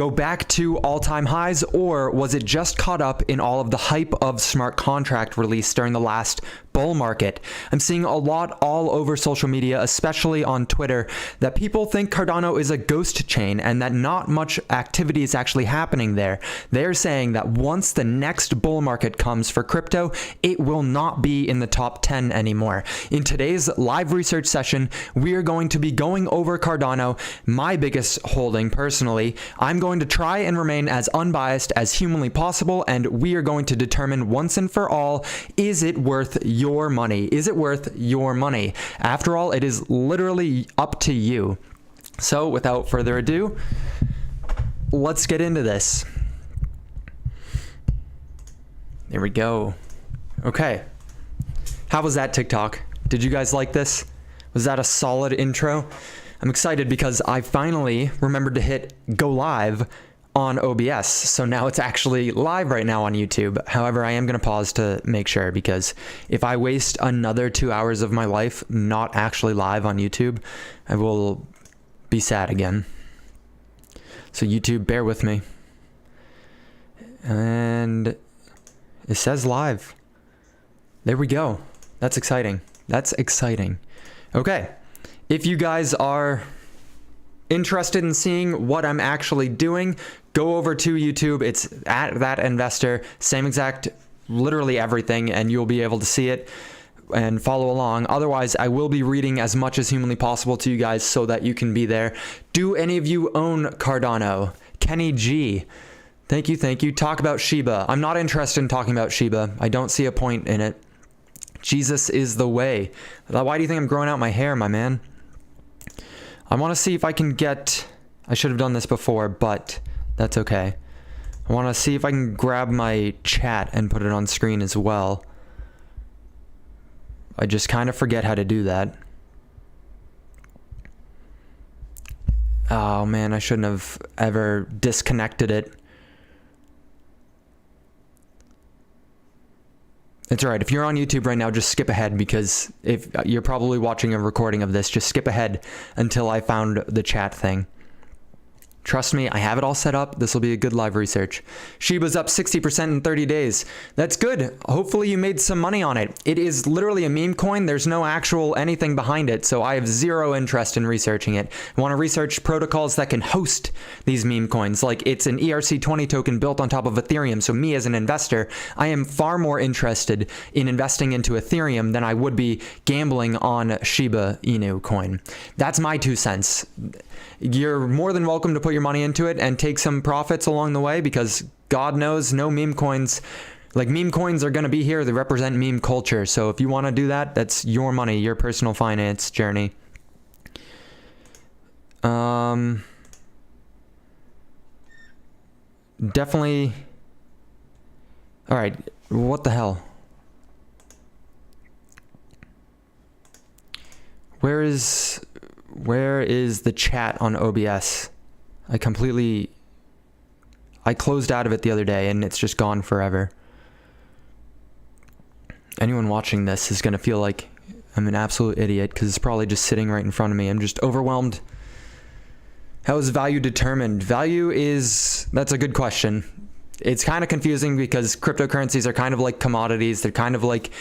go back to all-time highs, or was it just caught up in all of the hype of smart contract release during the last bull market? I'm seeing a lot all over social media, especially on Twitter, that people think Cardano is a ghost chain and that not much activity is actually happening there. They're saying that once the next bull market comes for crypto, it will not be in the top 10 anymore. In today's live research session, we are going to be going over Cardano, my biggest holding personally. I'm going to try and remain as unbiased as humanly possible, and we are going to determine once and for all, is it worth your money? Is it worth your money? After all, it is literally up to you. So without further ado, let's get into this. There we go. Okay. How was that TikTok? Did you guys like this? Was that a solid intro? I'm excited because I finally remembered to hit go live on OBS. So now it's actually live right now on YouTube. However, I am going to pause to make sure, because if I waste another 2 hours of my life not actually live on YouTube, I will be sad again. So YouTube, bear with me. And it says live. There we go. That's exciting. That's exciting. Okay. If you guys are interested in seeing what I'm actually doing, go over to YouTube. It's at that investor, same exact, literally everything, and you'll be able to see it and follow along. Otherwise, I will be reading as much as humanly possible to you guys so that you can be there. Do any of you own Cardano? Kenny G, thank you, thank you. Talk about Shiba. I'm not interested in talking about Shiba. I don't see a point in it. Jesus is the way. Why do you think I'm growing out my hair, my man? I want to see if I can get... I should have done this before, but that's okay. I want to see if I can grab my chat and put it on screen as well. I just kind of forget how to do that. Oh man, I shouldn't have ever disconnected it. It's alright, if you're on YouTube right now, just skip ahead, because if you're probably watching a recording of this, just skip ahead until I found the chat thing. Trust me, I have it all set up. This will be a good live research. Shiba's up 60% in 30 days. That's good. Hopefully you made some money on it. It is literally a meme coin. There's no actual anything behind it, so I have zero interest in researching it. I want to research protocols that can host these meme coins. Like, it's an ERC20 token built on top of Ethereum, so me as an investor, I am far more interested in investing into Ethereum than I would be gambling on Shiba Inu coin. That's my 2 cents. You're more than welcome to put your money into it and take some profits along the way, because God knows no meme coins, like meme coins are going to be here. They represent meme culture. So if you want to do that, that's your money, your personal finance journey. Definitely. All right. What the hell? Where is the chat on OBS? I closed out of it the other day and it's just gone forever. Anyone watching this is going to feel like I'm an absolute idiot because it's probably just sitting right in front of me. I'm just overwhelmed. How is value determined? That's a good question. It's kind of confusing because cryptocurrencies are kind of like commodities. They're kind of like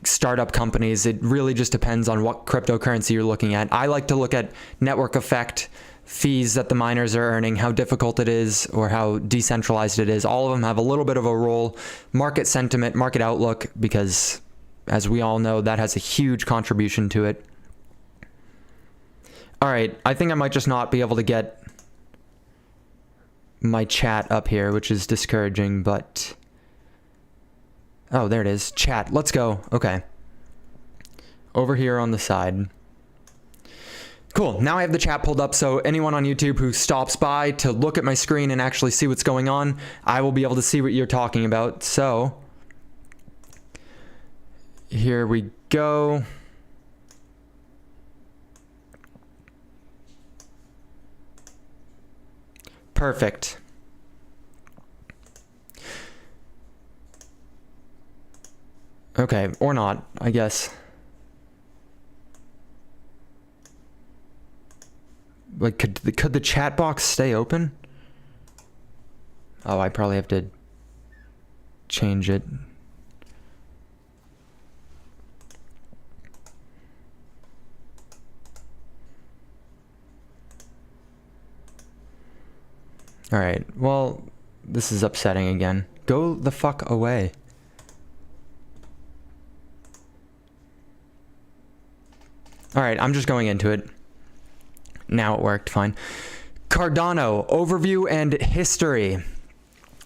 startup companies. It really just depends on what cryptocurrency you're looking at. I like to look at network effect, fees that the miners are earning, how difficult it is, or how decentralized it is. All of them have a little bit of a role. Market sentiment, market outlook, because as we all know, that has a huge contribution to it. All right, I think I might just not be able to get my chat up here, which is discouraging, but... Oh, there it is. Chat. Let's go. Okay. Over here on the side. Cool. Now I have the chat pulled up, so anyone on YouTube who stops by to look at my screen and actually see what's going on, I will be able to see what you're talking about. So, here we go. Perfect. Okay, or not, I guess. Like, could the chat box stay open? Oh, I probably have to change it. All right, well, this is upsetting again. Go the fuck away. All right, I'm just going into it. Now it worked fine. Cardano, overview and history.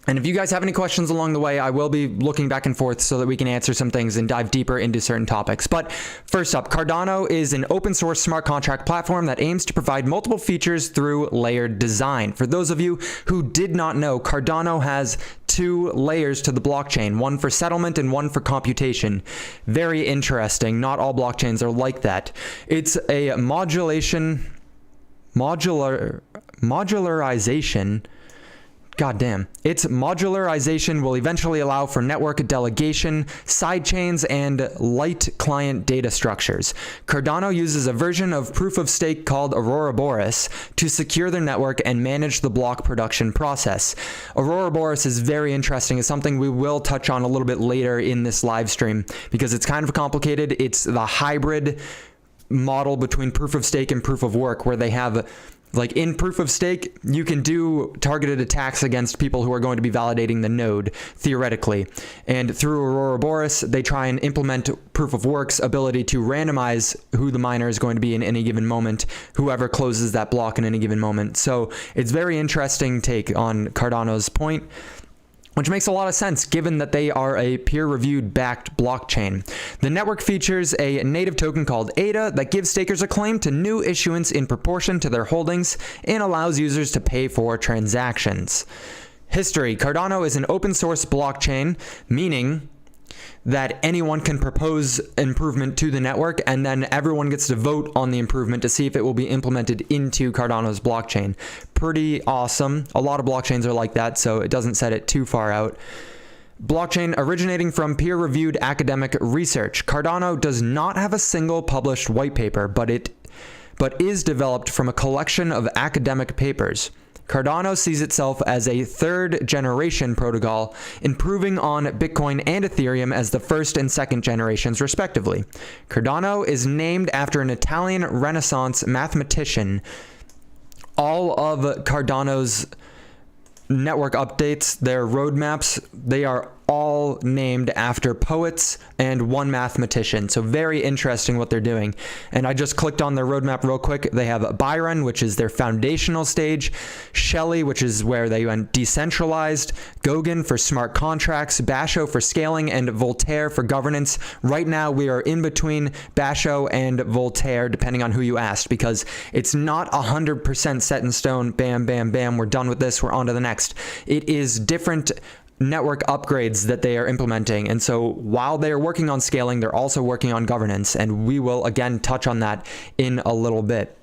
And if you guys have any questions along the way, I will be looking back and forth so that we can answer some things and dive deeper into certain topics. But first up, Cardano is an open source smart contract platform that aims to provide multiple features through layered design. For those of you who did not know, Cardano has 2 layers to the blockchain, one for settlement and one for computation. Very interesting. Not all blockchains are like that. It's a modularization. Goddamn. Its modularization will eventually allow for network delegation, sidechains, and light client data structures. Cardano uses a version of proof of stake called Ouroboros to secure their network and manage the block production process. Ouroboros is very interesting. It's something we will touch on a little bit later in this live stream because it's kind of complicated. It's the hybrid model between proof of stake and proof of work where they have, like in proof of stake, you can do targeted attacks against people who are going to be validating the node, theoretically. And through Ouroboros, they try and implement proof of work's ability to randomize who the miner is going to be in any given moment, whoever closes that block in any given moment. So it's very interesting take on Cardano's point, which makes a lot of sense given that they are a peer-reviewed backed blockchain. The network features a native token called ADA that gives stakers a claim to new issuance in proportion to their holdings and allows users to pay for transactions. History. Cardano is an open source blockchain, meaning that anyone can propose improvement to the network and then everyone gets to vote on the improvement to see if it will be implemented into Cardano's blockchain. Pretty awesome. A lot of blockchains are like that, so it doesn't set it too far out. Blockchain originating from peer-reviewed academic research. Cardano does not have a single published white paper, but is developed from a collection of academic papers. Cardano sees itself as a third-generation protocol, improving on Bitcoin and Ethereum as the first and second generations, respectively. Cardano is named after an Italian Renaissance mathematician. All of Cardano's network updates, their roadmaps, they are all named after poets and one mathematician. So very interesting what they're doing. And I just clicked on their roadmap real quick. They have Byron, which is their foundational stage, Shelley, which is where they went decentralized, Gauguin for smart contracts, Basho for scaling, and Voltaire for governance. Right now we are in between Basho and Voltaire, depending on who you asked, because it's not 100% set in stone. Bam, bam, bam. We're done with this. We're on to the next. It is different network upgrades that they are implementing. And so while they are working on scaling, they're also working on governance. And we will again touch on that in a little bit.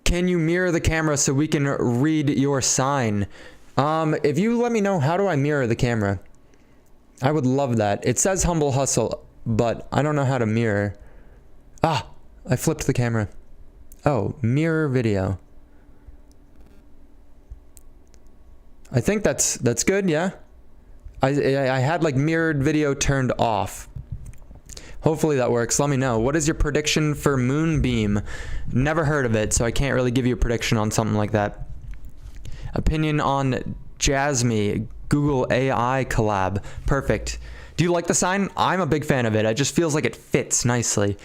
Can you mirror the camera so we can read your sign? If you let me know, how do I mirror the camera? I would love that. It says Humble Hustle, but I don't know how to mirror. Ah, I flipped the camera. Oh, mirror video. I think that's good, yeah? I had like mirrored video turned off. Hopefully that works. Let me know. What is your prediction for Moonbeam? Never heard of it, so I can't really give you a prediction on something like that. Opinion on Jasmy, Google AI collab. Perfect. Do you like the sign? I'm a big fan of it. It just feels like it fits nicely.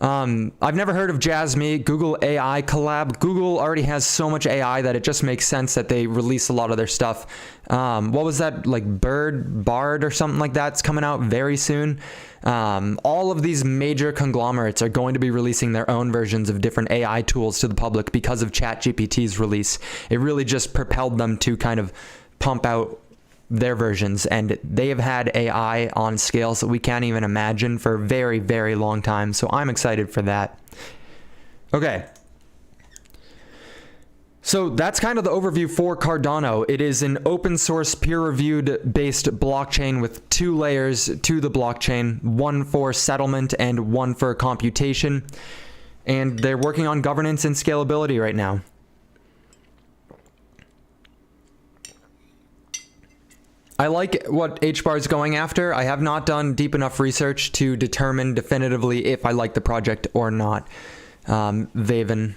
I've never heard of Jasmy, Google AI collab. Google already has so much AI that it just makes sense that they release a lot of their stuff. What was that, like Bard or something like that's coming out very soon. All of these major conglomerates are going to be releasing their own versions of different AI tools to the public because of ChatGPT's release. It really just propelled them to kind of pump out their versions, and they have had AI on scales that we can't even imagine for a very, very long time. So I'm excited for that. Okay. So that's kind of the overview for Cardano. It is an open source peer-reviewed based blockchain with 2 layers to the blockchain, one for settlement and one for computation. And they're working on governance and scalability right now. I like what HBAR is going after. I have not done deep enough research to determine definitively if I like the project or not. Vaven.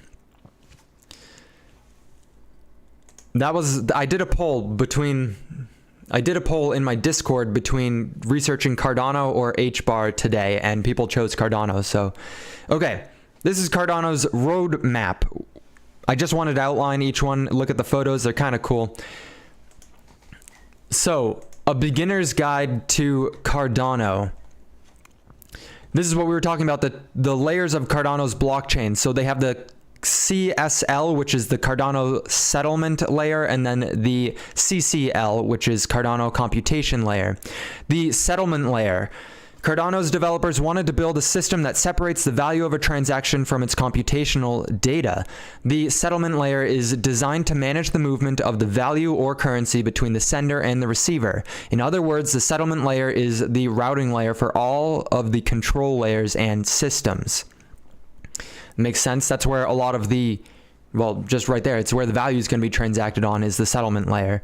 I did a poll in my Discord between researching Cardano or HBAR today, and people chose Cardano. So, okay, this is Cardano's roadmap. I just wanted to outline each one, look at the photos, they're kind of cool. So, a beginner's guide to Cardano. This is what we were talking about, the layers of Cardano's blockchain. So they have the CSL, which is the Cardano settlement layer, and then the CCL, which is Cardano computation layer. The settlement layer. Cardano's developers wanted to build a system that separates the value of a transaction from its computational data. The settlement layer is designed to manage the movement of the value or currency between the sender and the receiver. In other words, the settlement layer is the routing layer for all of the control layers and systems. Makes sense? That's where a lot of the, well, just right there, it's where the value is going to be transacted on, is the settlement layer.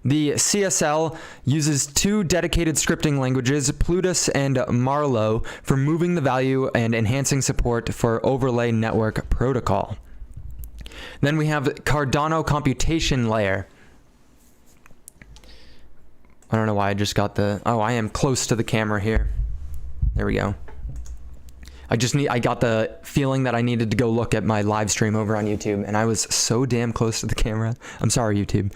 The CSL uses two dedicated scripting languages, Plutus and Marlow, for moving the value and enhancing support for overlay network protocol. Then we have Cardano computation layer. I don't know why I just got I am close to the camera here. There we go. I got the feeling that I needed to go look at my live stream over on YouTube, and I was so damn close to the camera. I'm sorry, YouTube.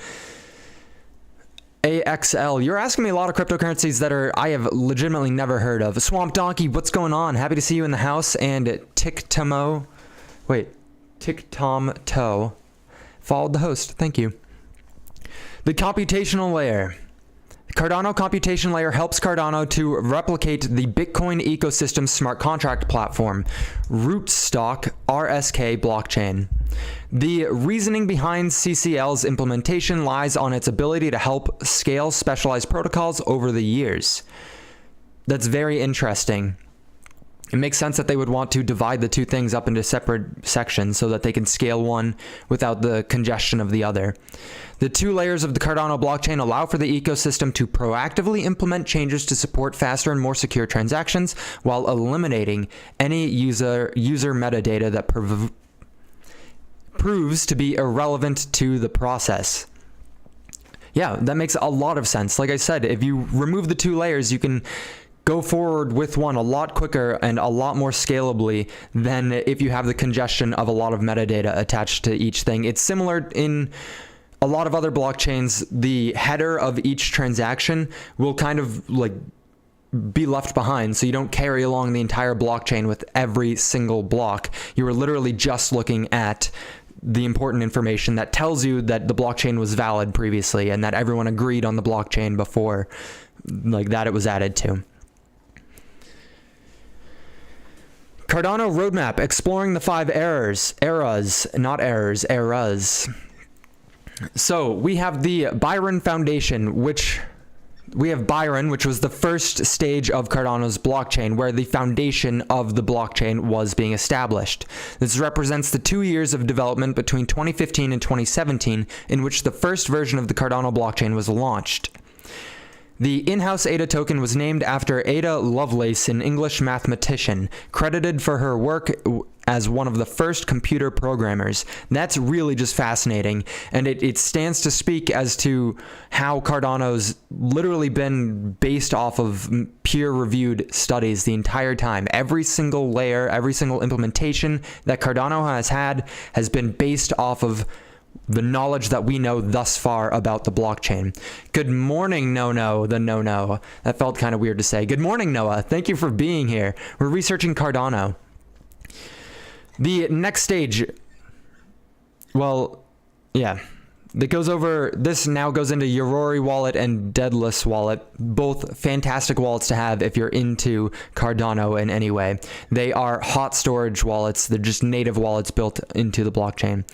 AXL. You're asking me a lot of cryptocurrencies that I have legitimately never heard of. Swamp Donkey, what's going on? Happy to see you in the house. And Tictom Toe followed the host. Thank you. The computational layer. Cardano computation layer helps Cardano to replicate the Bitcoin ecosystem smart contract platform, Rootstock RSK blockchain. The reasoning behind CCL's implementation lies on its ability to help scale specialized protocols over the years. That's very interesting. It makes sense that they would want to divide the two things up into separate sections so that they can scale one without the congestion of the other. The two layers of the Cardano blockchain allow for the ecosystem to proactively implement changes to support faster and more secure transactions while eliminating any user metadata that proves to be irrelevant to the process. Yeah, that makes a lot of sense. Like I said, if you remove the two layers, you can go forward with one a lot quicker and a lot more scalably than if you have the congestion of a lot of metadata attached to each thing. It's similar in a lot of other blockchains. The header of each transaction will kind of like be left behind, so you don't carry along the entire blockchain with every single block. You are literally just looking at the important information that tells you that the blockchain was valid previously and that everyone agreed on the blockchain before, like, that it was added to. Cardano roadmap, exploring the 5 eras. So we have the Byron Foundation, which was the first stage of Cardano's blockchain, where the foundation of the blockchain was being established. This represents the 2 years of development between 2015 and 2017, in which the first version of the Cardano blockchain was launched. The in-house ADA token was named after Ada Lovelace, an English mathematician, credited for her work as one of the first computer programmers. That's really just fascinating, and it stands to speak as to how Cardano's literally been based off of peer-reviewed studies the entire time. Every single layer, every single implementation that Cardano has had has been based off of the knowledge that we know thus far about the blockchain. Good morning, No. That felt kind of weird to say. Good morning, Noah. Thank you for being here. We're researching Cardano. The next stage, well, yeah, this now goes into Yorori wallet and Daedalus wallet, both fantastic wallets to have if you're into Cardano in any way. They are hot storage wallets. They're just native wallets built into the blockchain.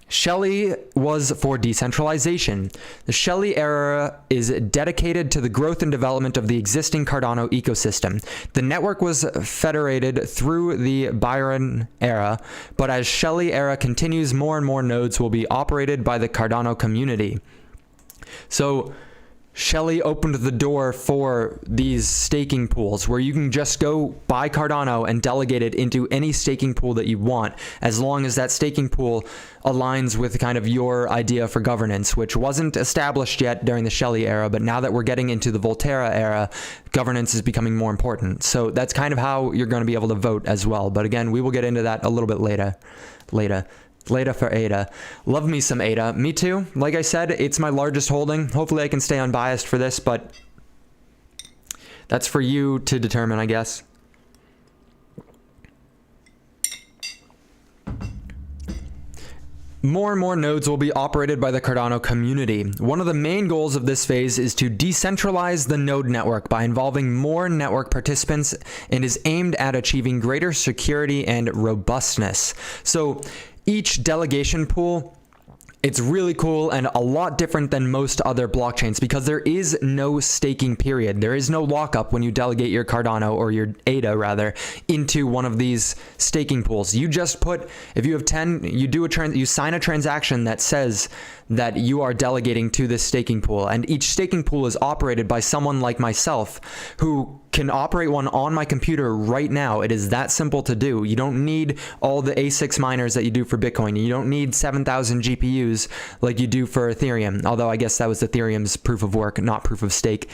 Shelley was for decentralization. The Shelley era is dedicated to the growth and development of the existing Cardano ecosystem. The network was federated through the Byron era, but as Shelley era continues, more and more nodes will be operated by the Cardano community. So Shelley opened the door for these staking pools where you can just go buy Cardano and delegate it into any staking pool that you want, as long as that staking pool aligns with kind of your idea for governance, which wasn't established yet during the Shelley era, but now that we're getting into the Volterra era, governance is becoming more important. So that's kind of how you're going to be able to vote as well. But again, we will get into that a little bit later. Later for ADA. Love me some ADA. Me too. Like I said, it's my largest holding. Hopefully I can stay unbiased for this, but that's for you to determine, I guess. More and more nodes will be operated by the Cardano community. One of the main goals of this phase is to decentralize the node network by involving more network participants, and is aimed at achieving greater security and robustness. So each delegation pool, it's really cool and a lot different than most other blockchains because there is no staking period. There is no lockup when you delegate your Cardano, or your ADA rather, into one of these staking pools. You just put, if you have 10, you sign a transaction that says that you are delegating to this staking pool, and each staking pool is operated by someone like myself who can operate one on my computer right now. It is that simple to do. You don't need all the ASICs miners that you do for Bitcoin. You don't need 7,000 GPUs like you do for Ethereum, although I guess that was Ethereum's proof of work, not proof of stake.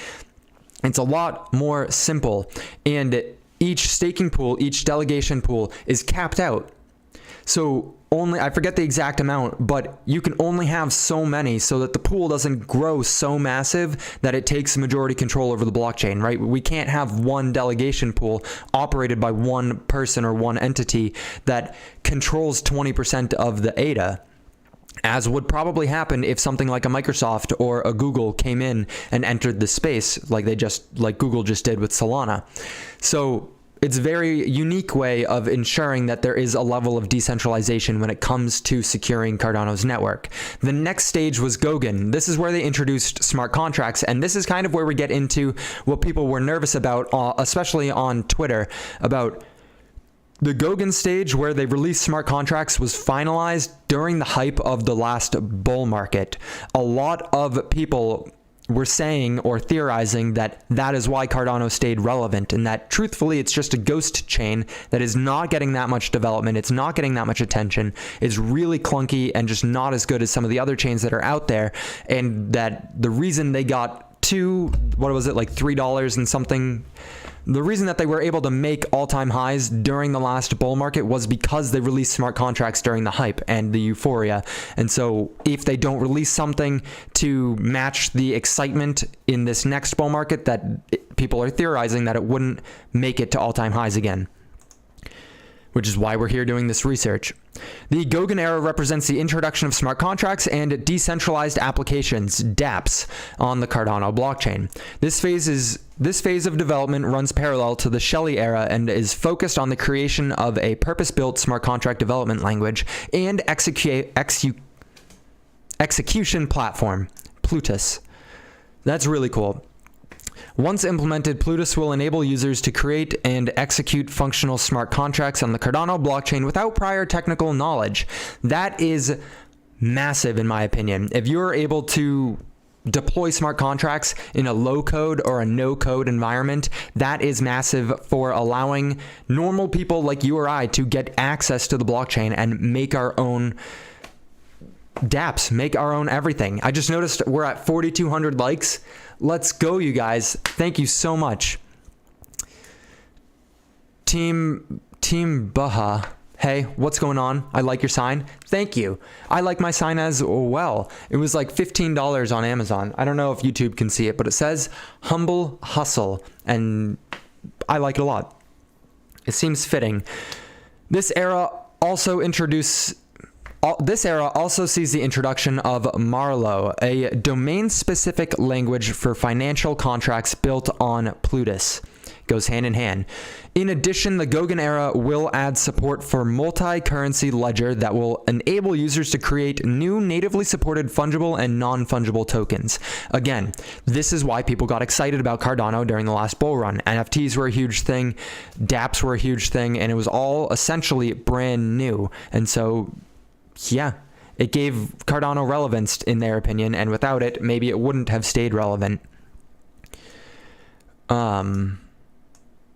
It's a lot more simple, and each staking pool, each delegation pool is capped out. So I forget the exact amount, but you can only have so many so that the pool doesn't grow so massive that it takes majority control over the blockchain, right? We can't have one delegation pool operated by one person or one entity that controls 20% of the ADA, as would probably happen if something like a Microsoft or a Google came in and entered the space like Google just did with Solana. So it's a very unique way of ensuring that there is a level of decentralization when it comes to securing Cardano's network. The next stage was Goguen. This is where they introduced smart contracts, and this is kind of where we get into what people were nervous about, especially on Twitter, about the Goguen stage where they released smart contracts was finalized during the hype of the last bull market. A lot of people were saying or theorizing that that is why Cardano stayed relevant, and that truthfully it's just a ghost chain that is not getting that much development, it's not getting that much attention, it's really clunky and just not as good as some of the other chains that are out there, and that the reason they got to, what was it, like $3 and something, the reason that they were able to make all-time highs during the last bull market was because they released smart contracts during the hype and the euphoria. And so if they don't release something to match the excitement in this next bull market, that people are theorizing that it wouldn't make it to all-time highs again, which is why we're here doing this research. The Goguen era represents the introduction of smart contracts and decentralized applications, dApps, on the Cardano blockchain. This phase of development runs parallel to the Shelley era and is focused on the creation of a purpose-built smart contract development language and execution platform, Plutus. That's really cool. Once implemented, Plutus will enable users to create and execute functional smart contracts on the Cardano blockchain without prior technical knowledge. That is massive in my opinion. If you're able to deploy smart contracts in a low code or a no code environment, that is massive for allowing normal people like you or I to get access to the blockchain and make our own dApps, make our own everything. I just noticed we're at 4,200 likes. Let's go, you guys. Thank you so much. Team Baha. Hey, what's going on? I like your sign. Thank you. I like my sign as well. It was like $15 on Amazon. I don't know if YouTube can see it, but it says Humble Hustle, and I like it a lot. It seems fitting. This era also sees the introduction of Marlowe, a domain-specific language for financial contracts built on Plutus. Goes hand in hand. In addition, the Goguen era will add support for multi-currency ledger that will enable users to create new natively supported fungible and non-fungible tokens. Again, this is why people got excited about Cardano during the last bull run. NFTs were a huge thing, dApps were a huge thing, and it was all essentially brand new. And so yeah, It gave Cardano relevance in their opinion, and without it, maybe it wouldn't have stayed relevant.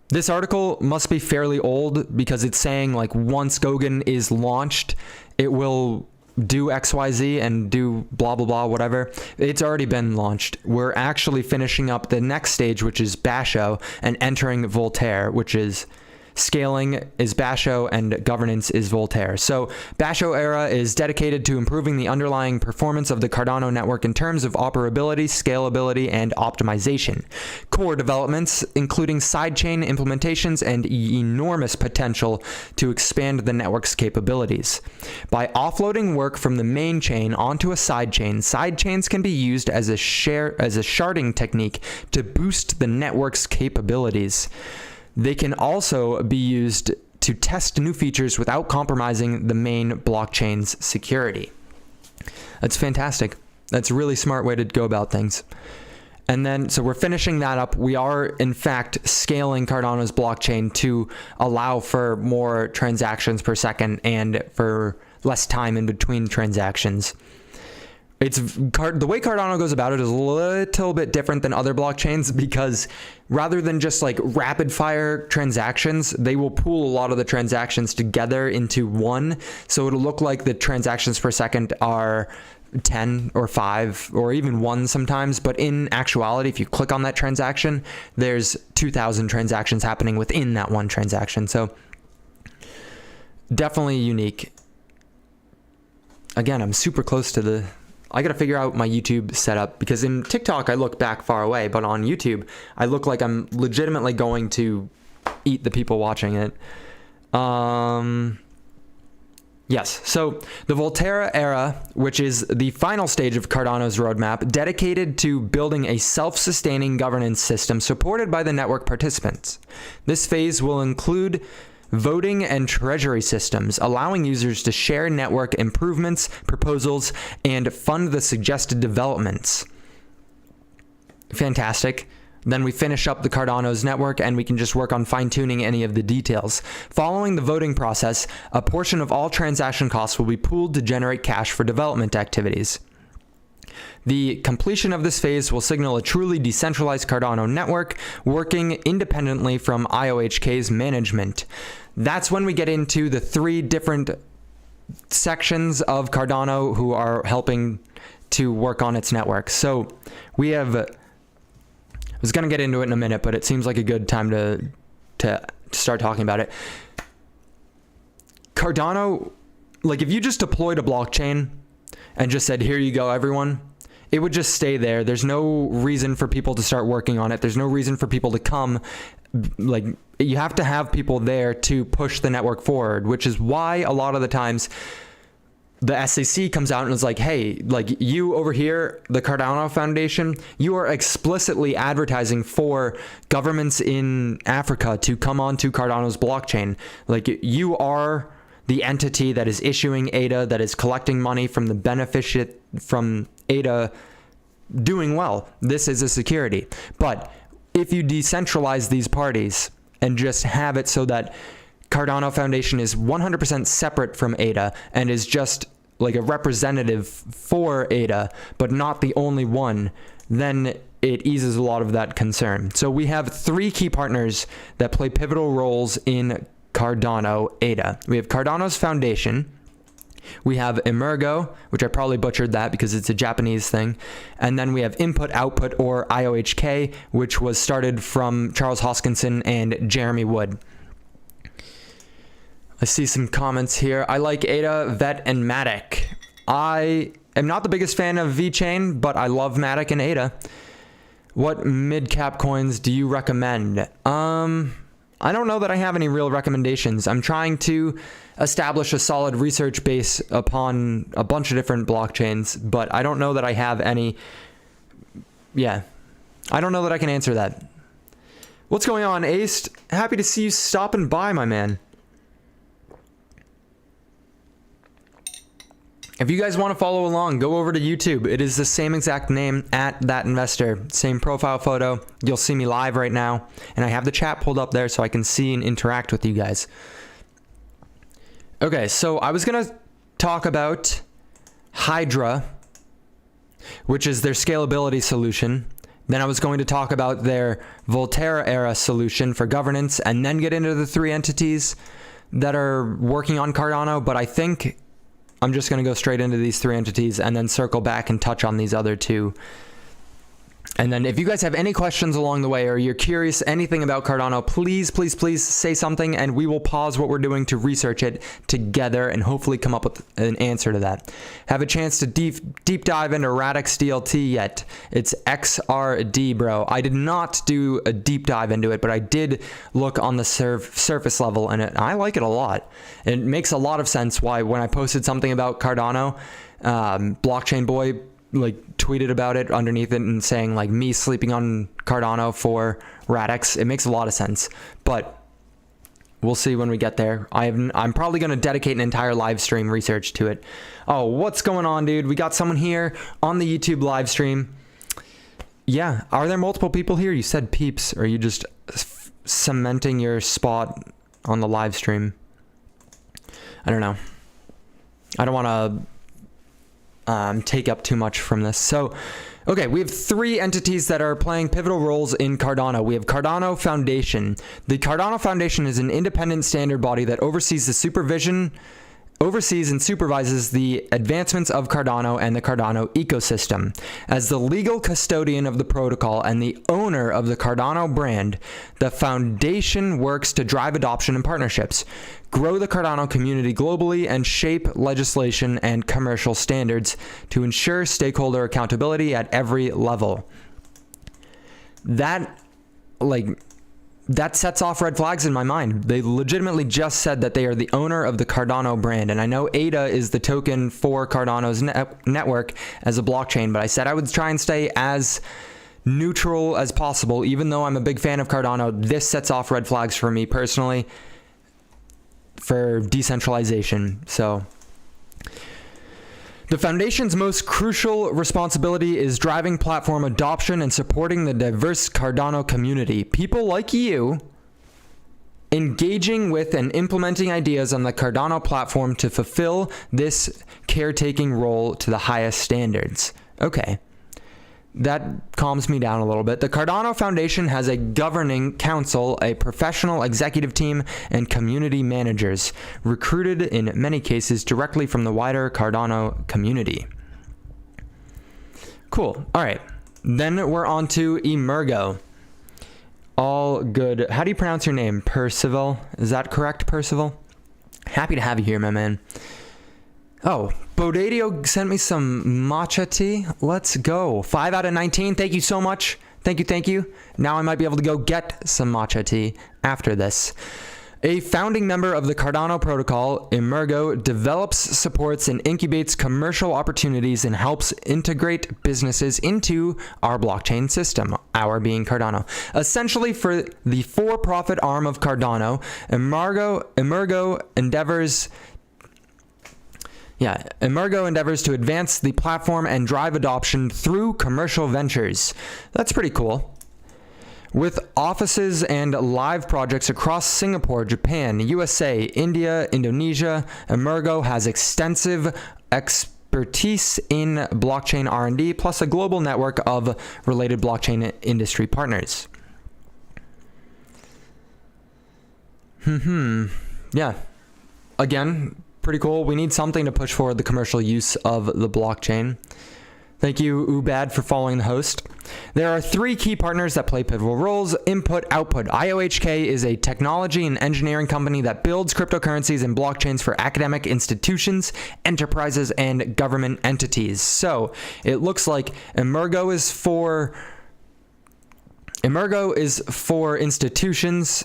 This article must be fairly old because it's saying like once Goguen is launched, it will do XYZ and do blah, blah, blah, whatever. It's already been launched. We're actually finishing up the next stage, which is Basho, and entering Voltaire, which is scaling is Basho and governance is Voltaire. So Basho era is dedicated to improving the underlying performance of the Cardano network in terms of operability, scalability, and optimization. Core developments, including sidechain implementations and enormous potential to expand the network's capabilities. By offloading work from the main chain onto a sidechain, sidechains can be used as a sharding technique to boost the network's capabilities. They can also be used to test new features without compromising the main blockchain's security. That's fantastic. That's a really smart way to go about things. And then, so we're finishing that up. We are, in fact, scaling Cardano's blockchain to allow for more transactions per second and for less time in between transactions. The way Cardano goes about it is a little bit different than other blockchains because rather than just like rapid fire transactions, they will pool a lot of the transactions together into one. So it'll look like the transactions per second are 10 or 5 or even 1 sometimes. But in actuality, if you click on that transaction, there's 2,000 transactions happening within that one transaction. So definitely unique. Again, I'm super close to I got to figure out my YouTube setup because in TikTok, I look back far away, but on YouTube, I look like I'm legitimately going to eat the people watching it. Yes, so the Voltaire era, which is the final stage of Cardano's roadmap, dedicated to building a self-sustaining governance system supported by the network participants. This phase will include voting and treasury systems, allowing users to share network improvements, proposals, and fund the suggested developments. Fantastic. Then we finish up the Cardano's network and we can just work on fine-tuning any of the details. Following the voting process, a portion of all transaction costs will be pooled to generate cash for development activities. The completion of this phase will signal a truly decentralized Cardano network working independently from IOHK's management. That's when we get into the 3 different sections of Cardano who are helping to work on its network. So we have, I was going to get into it in a minute, but it seems like a good time to start talking about it. Cardano, like if you just deployed a blockchain and just said, here you go, everyone, it would just stay there. There's no reason for people to start working on it. There's no reason for people to come. Like, you have to have people there to push the network forward, which is why a lot of the times the SEC comes out and is like, hey, like you over here, the Cardano Foundation, you are explicitly advertising for governments in Africa to come onto Cardano's blockchain. Like, you are the entity that is issuing ADA, that is collecting money from the beneficent from ADA doing well. This is a security. But if you decentralize these parties and just have it so that Cardano Foundation is 100% separate from ADA and is just like a representative for ADA, but not the only one, then it eases a lot of that concern. So we have 3 key partners that play pivotal roles in Cardano ADA. We have Cardano's Foundation. We have Emergo, which I probably butchered that because it's a Japanese thing. And then we have Input Output, or IOHK, which was started from Charles Hoskinson and Jeremy Wood. I see some comments here. I like ADA, VET, and Matic. I am not the biggest fan of VeChain, but I love Matic and ADA. What mid-cap coins do you recommend? I don't know that I have any real recommendations. I'm trying to establish a solid research base upon a bunch of different blockchains, but I don't know that I have any. Yeah, I don't know that I can answer that. What's going on, Ace? Happy to see you stopping by, my man. If you guys want to follow along, go over to YouTube. It is the same exact name, @thatinvestor. Same profile photo. You'll see me live right now. And I have the chat pulled up there so I can see and interact with you guys. Okay, so I was going to talk about Hydra, which is their scalability solution. Then I was going to talk about their Volterra era solution for governance, and then get into the 3 entities that are working on Cardano. But I think I'm just going to go straight into these 3 entities and then circle back and touch on these other 2. And then if you guys have any questions along the way, or you're curious anything about Cardano, please say something, and we will pause what we're doing to research it together and hopefully come up with an answer to that. Have a chance to deep dive into Radix DLT yet? It's XRD, bro. I did not do a deep dive into it, but I did look on the surface level, and I like it a lot. It makes a lot of sense why when I posted something about Cardano, Blockchain Boy tweeted about it underneath it and saying me sleeping on Cardano for Radix. It makes a lot of sense, but we'll see when we get there. I'm probably going to dedicate an entire live stream research to it. Oh, what's going on, dude? We got someone here on the YouTube live stream. Yeah, are there multiple people here? You said peeps. Or are you just cementing your spot on the live stream? I don't know. I don't want to take up too much from this. So, okay, we have 3 entities that are playing pivotal roles in Cardano. We have Cardano Foundation. The Cardano Foundation is an independent standard body that oversees and supervises the advancements of Cardano and the Cardano ecosystem. As the legal custodian of the protocol and the owner of the Cardano brand, the foundation works to drive adoption and partnerships, grow the Cardano community globally, and shape legislation and commercial standards to ensure stakeholder accountability at every level. That sets off red flags in my mind. They legitimately just said that they are the owner of the Cardano brand. And I know ADA is the token for Cardano's network as a blockchain, but I said I would try and stay as neutral as possible. Even though I'm a big fan of Cardano, this sets off red flags for me personally for decentralization. So the foundation's most crucial responsibility is driving platform adoption and supporting the diverse Cardano community. People like you engaging with and implementing ideas on the Cardano platform to fulfill this caretaking role to the highest standards. Okay. That calms me down a little bit. The Cardano Foundation has a governing council, a professional executive team, and community managers, recruited in many cases directly from the wider Cardano community. Cool. All right. Then we're on to Emergo. All good. How do you pronounce your name? Percival? Is that correct, Percival? Happy to have you here, my man. Oh, Bodadio sent me some matcha tea. Let's go. 5 out of 19. Thank you so much. Thank you. Now I might be able to go get some matcha tea after this. A founding member of the Cardano protocol, Emergo develops, supports, and incubates commercial opportunities and helps integrate businesses into our blockchain system, our being Cardano. Essentially, for the for-profit arm of Cardano, Emergo endeavors to advance the platform and drive adoption through commercial ventures. That's pretty cool. With offices and live projects across Singapore, Japan, USA, India, Indonesia, Emergo has extensive expertise in blockchain R&D, plus a global network of related blockchain industry partners. Yeah. Again, pretty cool. We need something to push forward the commercial use of the blockchain. Thank you, Ubad, for following the host. There are 3 key partners that play pivotal roles: input, output. IOHK is a technology and engineering company that builds cryptocurrencies and blockchains for academic institutions, enterprises, and government entities. So it looks like Emergo is for institutions,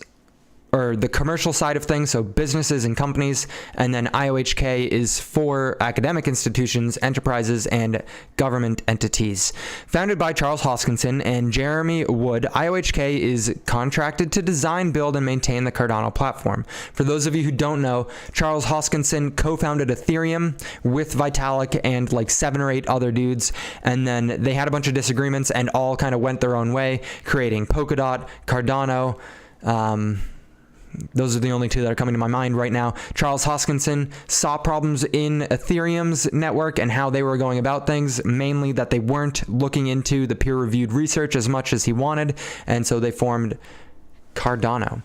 or the commercial side of things, so businesses and companies, and then IOHK is for academic institutions, enterprises, and government entities. Founded by Charles Hoskinson and Jeremy Wood, IOHK is contracted to design, build, and maintain the Cardano platform. For those of you who don't know, Charles Hoskinson co-founded Ethereum with Vitalik and 7 or 8 other dudes, and then they had a bunch of disagreements and all kind of went their own way, creating Polkadot, Cardano, Those are the only two that are coming to my mind right now. Charles Hoskinson saw problems in Ethereum's network and how they were going about things, mainly that they weren't looking into the peer-reviewed research as much as he wanted, and so they formed Cardano.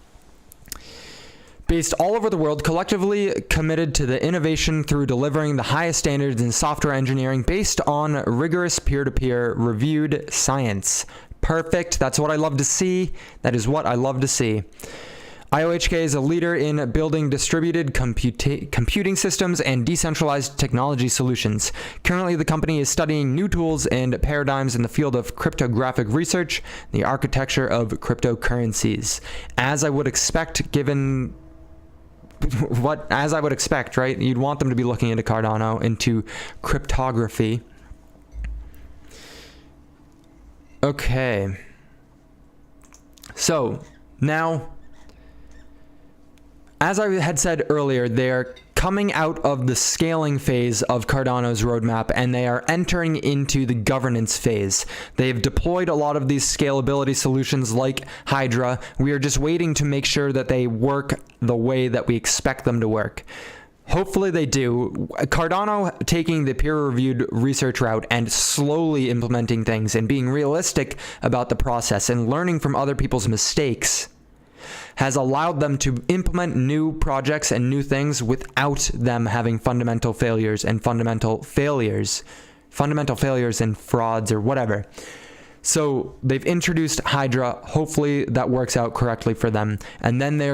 Based all over the world, collectively committed to the innovation through delivering the highest standards in software engineering based on rigorous peer-to-peer reviewed science. Perfect. That's what I love to see. That is what I love to see. IOHK is a leader in building distributed computing systems and decentralized technology solutions. Currently, the company is studying new tools and paradigms in the field of cryptographic research, the architecture of cryptocurrencies. As I would expect, right? You'd want them to be looking into Cardano, into cryptography. Okay. So, now, as I had said earlier, they're coming out of the scaling phase of Cardano's roadmap, and they are entering into the governance phase. They've deployed a lot of these scalability solutions like Hydra. We are just waiting to make sure that they work the way that we expect them to work. Hopefully they do. Cardano taking the peer-reviewed research route and slowly implementing things and being realistic about the process and learning from other people's mistakes has allowed them to implement new projects and new things without them having fundamental failures and frauds or whatever. So they've introduced Hydra. Hopefully that works out correctly for them. And then they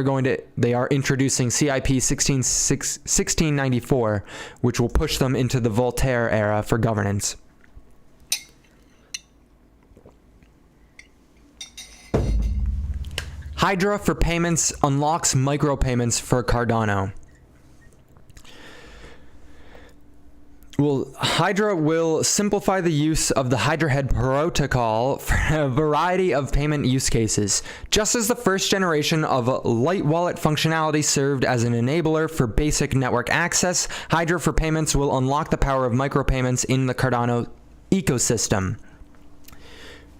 are introducing CIP 1694, which will push them into the Voltaire era for governance. Hydra for payments unlocks micropayments for Cardano. Well, Hydra will simplify the use of the Hydra Head protocol for a variety of payment use cases. Just as the first generation of light wallet functionality served as an enabler for basic network access, Hydra for payments will unlock the power of micropayments in the Cardano ecosystem.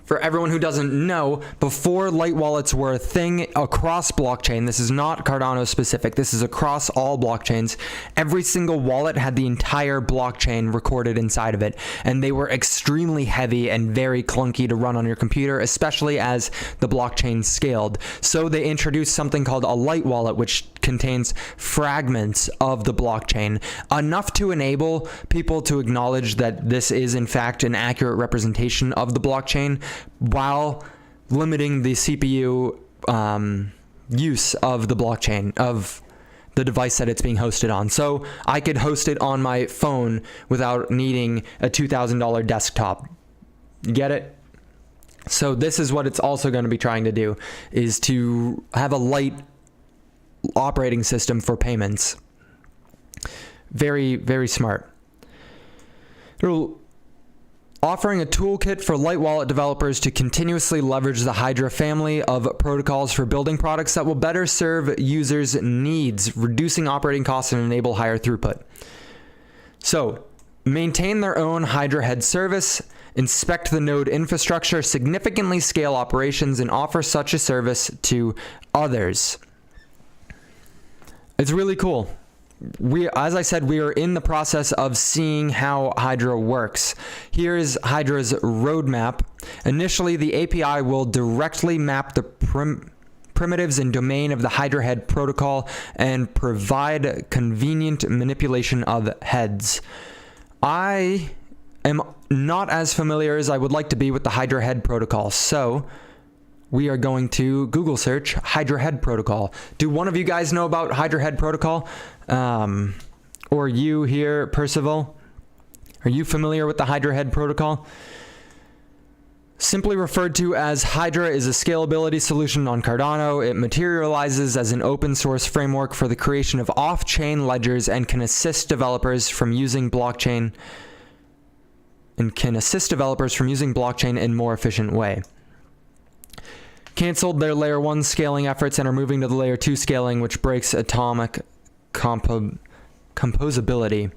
For everyone who doesn't know, before light wallets were a thing across blockchain, this is not Cardano specific, this is across all blockchains, every single wallet had the entire blockchain recorded inside of it, and they were extremely heavy and very clunky to run on your computer, especially as the blockchain scaled. So they introduced something called a light wallet, which contains fragments of the blockchain, enough to enable people to acknowledge that this is in fact an accurate representation of the blockchain, while limiting the CPU use of the blockchain, of the device that it's being hosted on. So I could host it on my phone without needing a $2,000 desktop. Get it? So this is what it's also going to be trying to do, is to have a light operating system for payments. Very, very smart. Offering a toolkit for light wallet developers to continuously leverage the Hydra family of protocols for building products that will better serve users' needs, reducing operating costs and enable higher throughput. So, maintain their own Hydra Head service, inspect the node infrastructure, significantly scale operations, and offer such a service to others. It's really cool. As I said, we are in the process of seeing how Hydra works. Here is Hydra's roadmap. Initially, the API will directly map the primitives and domain of the Hydra Head protocol and provide convenient manipulation of heads. I am not as familiar as I would like to be with the Hydra Head protocol, so we are going to Google search Hydra Head protocol. Do one of you guys know about Hydra Head protocol? Or you here, Percival? Are you familiar with the Hydra Head protocol? Simply referred to as Hydra is a scalability solution on Cardano. It materializes as an open source framework for the creation of off-chain ledgers and can assist developers from using blockchain in a more efficient way. Canceled their layer 1 scaling efforts and are moving to the layer 2 scaling, which breaks atomic composability.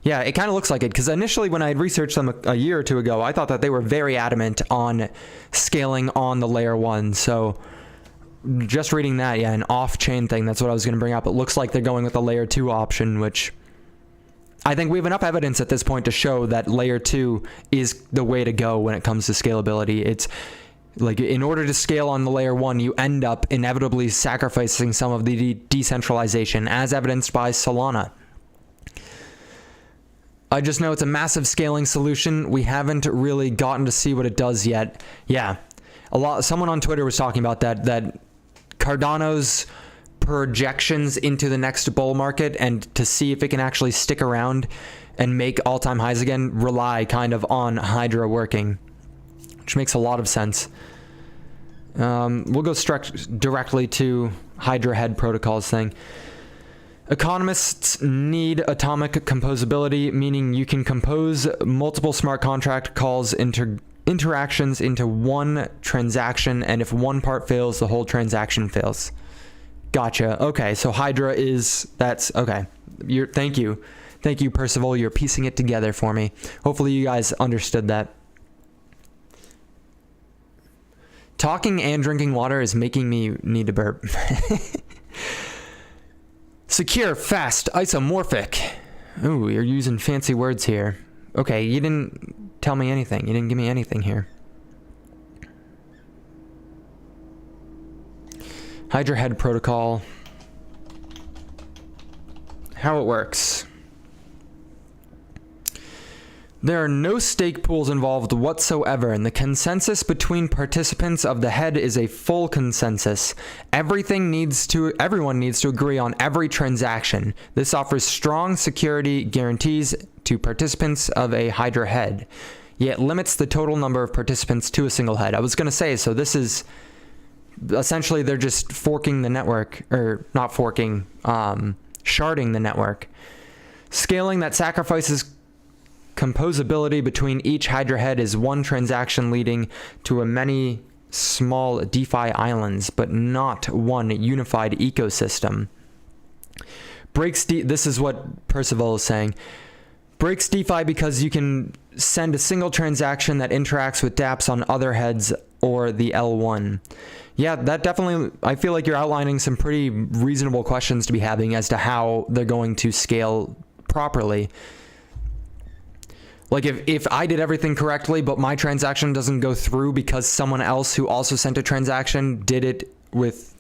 Yeah, it kind of looks like it, because initially when I had researched them a year or two ago, I thought that they were very adamant on scaling on the layer 1. So just reading that, yeah, an off-chain thing. That's what I was going to bring up. It looks like they're going with the layer 2 option, which I think we have enough evidence at this point to show that layer 2 is the way to go when it comes to scalability. It's like, in order to scale on the layer 1, you end up inevitably sacrificing some of the decentralization, as evidenced by Solana. I just know it's a massive scaling solution. We haven't really gotten to see what it does yet. Yeah, someone on Twitter was talking about that Cardano's projections into the next bull market and to see if it can actually stick around and make all-time highs again rely kind of on Hydra working, which makes a lot of sense. We'll go directly to Hydra head protocols thing. Economists need atomic composability, meaning you can compose multiple smart contract calls interactions into one transaction, and if one part fails, the whole transaction fails. Gotcha. Okay, so Hydra that's okay. Thank you, Percival. You're piecing it together for me. Hopefully you guys understood that. Talking and drinking water is making me need to burp. Secure, fast, isomorphic. Ooh, you're using fancy words here. Okay, you didn't tell me anything. You didn't give me anything here. Hydra head protocol. How it works. There are no stake pools involved whatsoever, and the consensus between participants of the head is a full consensus. Everyone needs to agree on every transaction. This offers strong security guarantees to participants of a Hydra head, yet limits the total number of participants to a single head. I was going to say, so this is essentially they're just forking the network, or not forking, sharding the network. Scaling that sacrifices composability between each Hydra head is one transaction leading to a many small DeFi islands, but not one unified ecosystem. This is what Percival is saying. Breaks DeFi because you can send a single transaction that interacts with dApps on other heads or the L1. Yeah, that definitely, I feel like you're outlining some pretty reasonable questions to be having as to how they're going to scale properly. Like if I did everything correctly, but my transaction doesn't go through because someone else who also sent a transaction did it with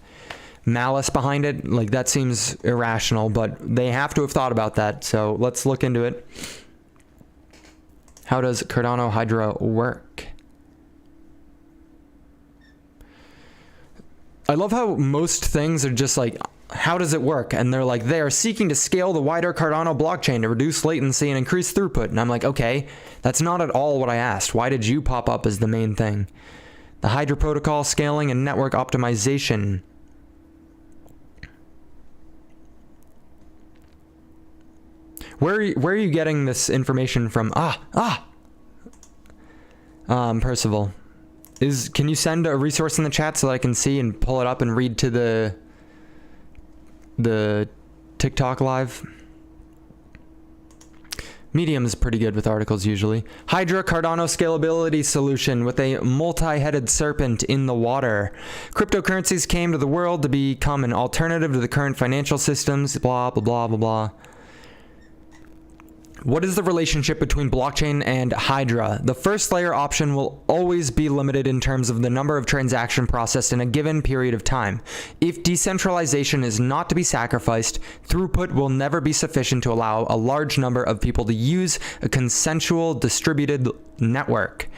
malice behind it, like that seems irrational, but they have to have thought about that. So let's look into it. How does Cardano Hydra work? I love how most things are just like, how does it work? And they're like, they are seeking to scale the wider Cardano blockchain to reduce latency and increase throughput. And I'm like, okay, that's not at all what I asked. Why did you pop up as the main thing? The Hydra protocol, scaling, and network optimization. Where are you getting this information from? Percival. Can you send a resource in the chat so that I can see and pull it up and read to the TikTok live? Medium is pretty good with articles usually. Hydra Cardano scalability solution with a multi-headed serpent in the water. Cryptocurrencies came to the world to become an alternative to the current financial systems, blah, blah, blah, blah, blah. What is the relationship between blockchain and Hydra? The first layer option will always be limited in terms of the number of transactions processed in a given period of time. If decentralization is not to be sacrificed, throughput will never be sufficient to allow a large number of people to use a consensual distributed network.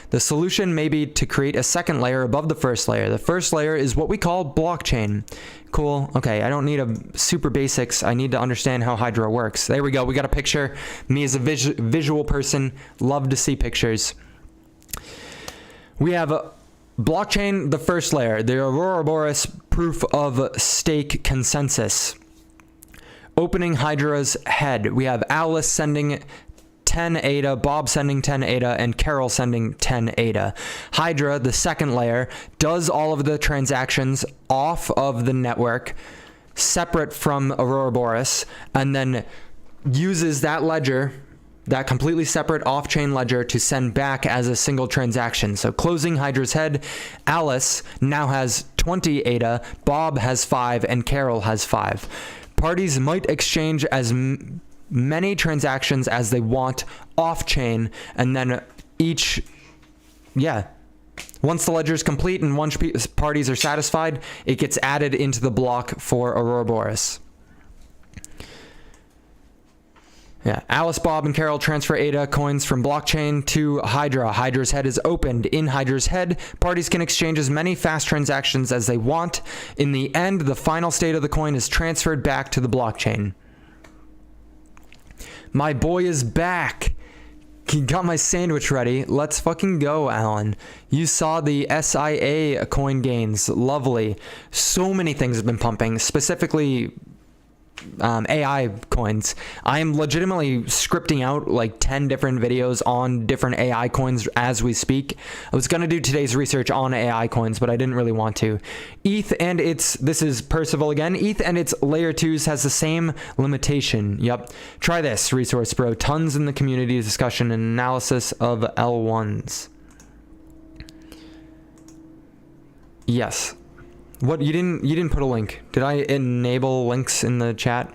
The solution may be to create a second layer above the first layer. The first layer is what we call blockchain. Cool. Okay, I don't need a super basics. I need to understand how Hydra works. There we go. We got a picture. Me as a visual person, love to see pictures. We have a blockchain, the first layer, the Ouroboros proof of stake consensus. Opening Hydra's head. We have Alice sending 10 ADA, Bob sending 10 ADA, and Carol sending 10 ADA. Hydra, the second layer, does all of the transactions off of the network, separate from Ouroboros, and then uses that ledger, that completely separate off-chain ledger, to send back as a single transaction. So closing Hydra's head, Alice now has 20 ADA, Bob has 5, and Carol has 5. Parties might exchange as many transactions as they want off-chain, and then once the ledger is complete and once parties are satisfied, it gets added into the block for Ouroboros. Yeah, Alice, Bob, and Carol transfer ADA coins from blockchain to Hydra. Hydra's head is opened. In Hydra's head, parties can exchange as many fast transactions as they want. In the end, the final state of the coin is transferred back to the blockchain. My boy is back. He got my sandwich ready. Let's fucking go, Alan. You saw the SIA coin gains. Lovely. So many things have been pumping, specifically AI coins. I am legitimately scripting out like 10 different videos on different AI coins as we speak. I was going to do today's research on AI coins, but I didn't really want to. ETH and this is Percival again. ETH and its layer 2s has the same limitation. Yep. Try this, Resource Bro. Tons in the community discussion and analysis of L1s. Yes. What, you didn't put a link. Did I enable links in the chat?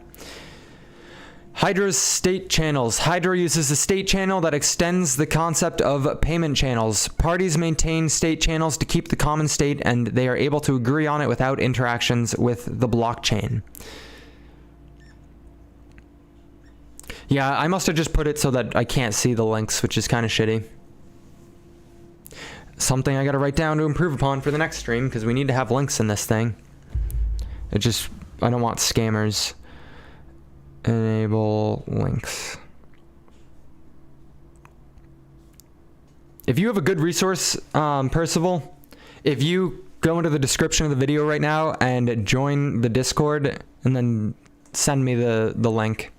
Hydra's state channels. Hydra uses a state channel that extends the concept of payment channels. Parties maintain state channels to keep the common state, and they are able to agree on it without interactions with the blockchain. Yeah, I must have just put it so that I can't see the links, which is kind of shitty. Something I gotta write down to improve upon for the next stream, because we need to have links in this thing. I don't want scammers. Enable links. If you have a good resource, Percival, if you go into the description of the video right now and join the Discord and then send me the link,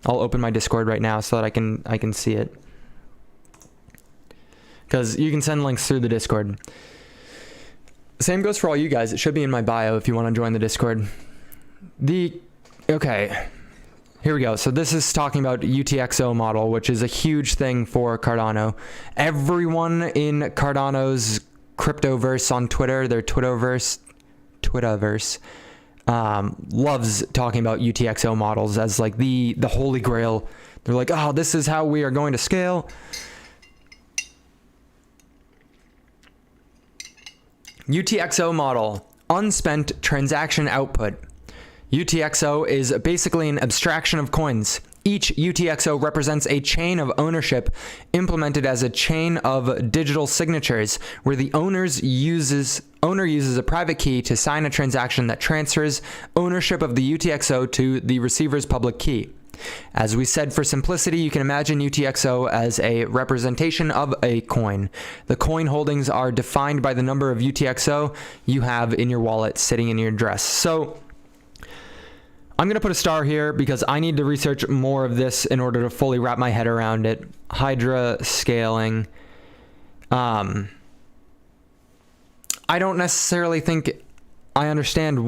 I'll open my Discord right now so that I can see it. Because you can send links through the Discord. Same goes for all you guys. It should be in my bio if you want to join the Discord. Okay, here we go. So this is talking about UTXO model, which is a huge thing for Cardano. Everyone in Cardano's cryptoverse on Twitter, their Twitterverse, loves talking about UTXO models as like the holy grail. They're like, oh, this is how we are going to scale. UTXO model, unspent transaction output. UTXO is basically an abstraction of coins. Each UTXO represents a chain of ownership implemented as a chain of digital signatures, where the owner uses a private key to sign a transaction that transfers ownership of the UTXO to the receiver's public key. As we said, for simplicity, you can imagine UTXO as a representation of a coin. The coin holdings are defined by the number of UTXO you have in your wallet sitting in your address. So I'm going to put a star here because I need to research more of this in order to fully wrap my head around it. Hydra scaling. I don't necessarily think I understand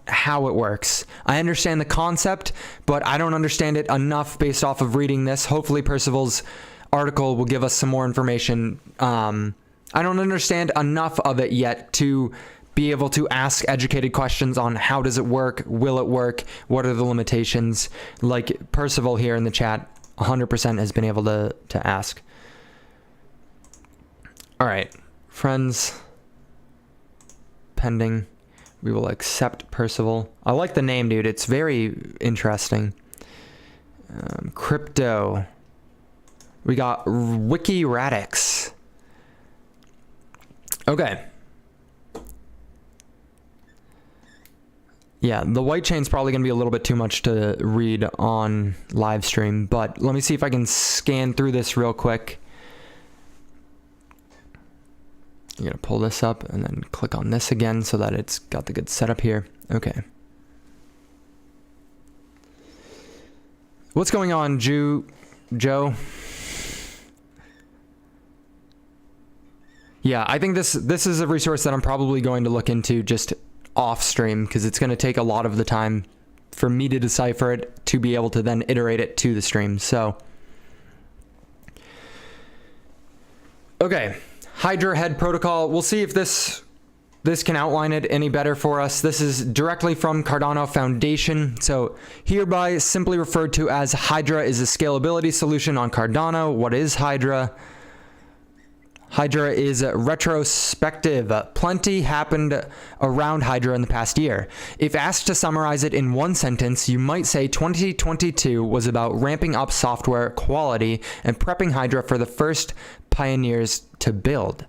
how it works. I understand the concept, but I don't understand it enough based off of reading this. Hopefully Percival's article will give us some more information. I don't understand enough of it yet to be able to ask educated questions on how does it work, will it work, what are the limitations, like Percival here in the chat 100% has been able to ask. All right, friends, pending. We will accept Percival. I like the name, dude. It's very interesting. Crypto. We got Wiki Radix. Okay. Yeah, the white chain's probably going to be a little bit too much to read on live stream, but let me see if I can scan through this real quick. You're going to pull this up and then click on this again so that it's got the good setup here. Okay. What's going on, Joe? Yeah, I think this is a resource that I'm probably going to look into just off stream because it's going to take a lot of the time for me to decipher it to be able to then iterate it to the stream. So, okay. Hydra head protocol. We'll see if this this can outline it any better for us. This is directly from Cardano Foundation. So hereby simply referred to as Hydra is a scalability solution on Cardano. What is Hydra? Hydra is retrospective. Plenty happened around Hydra in the past year. If asked to summarize it in one sentence, you might say 2022 was about ramping up software quality and prepping Hydra for the first pioneers to build.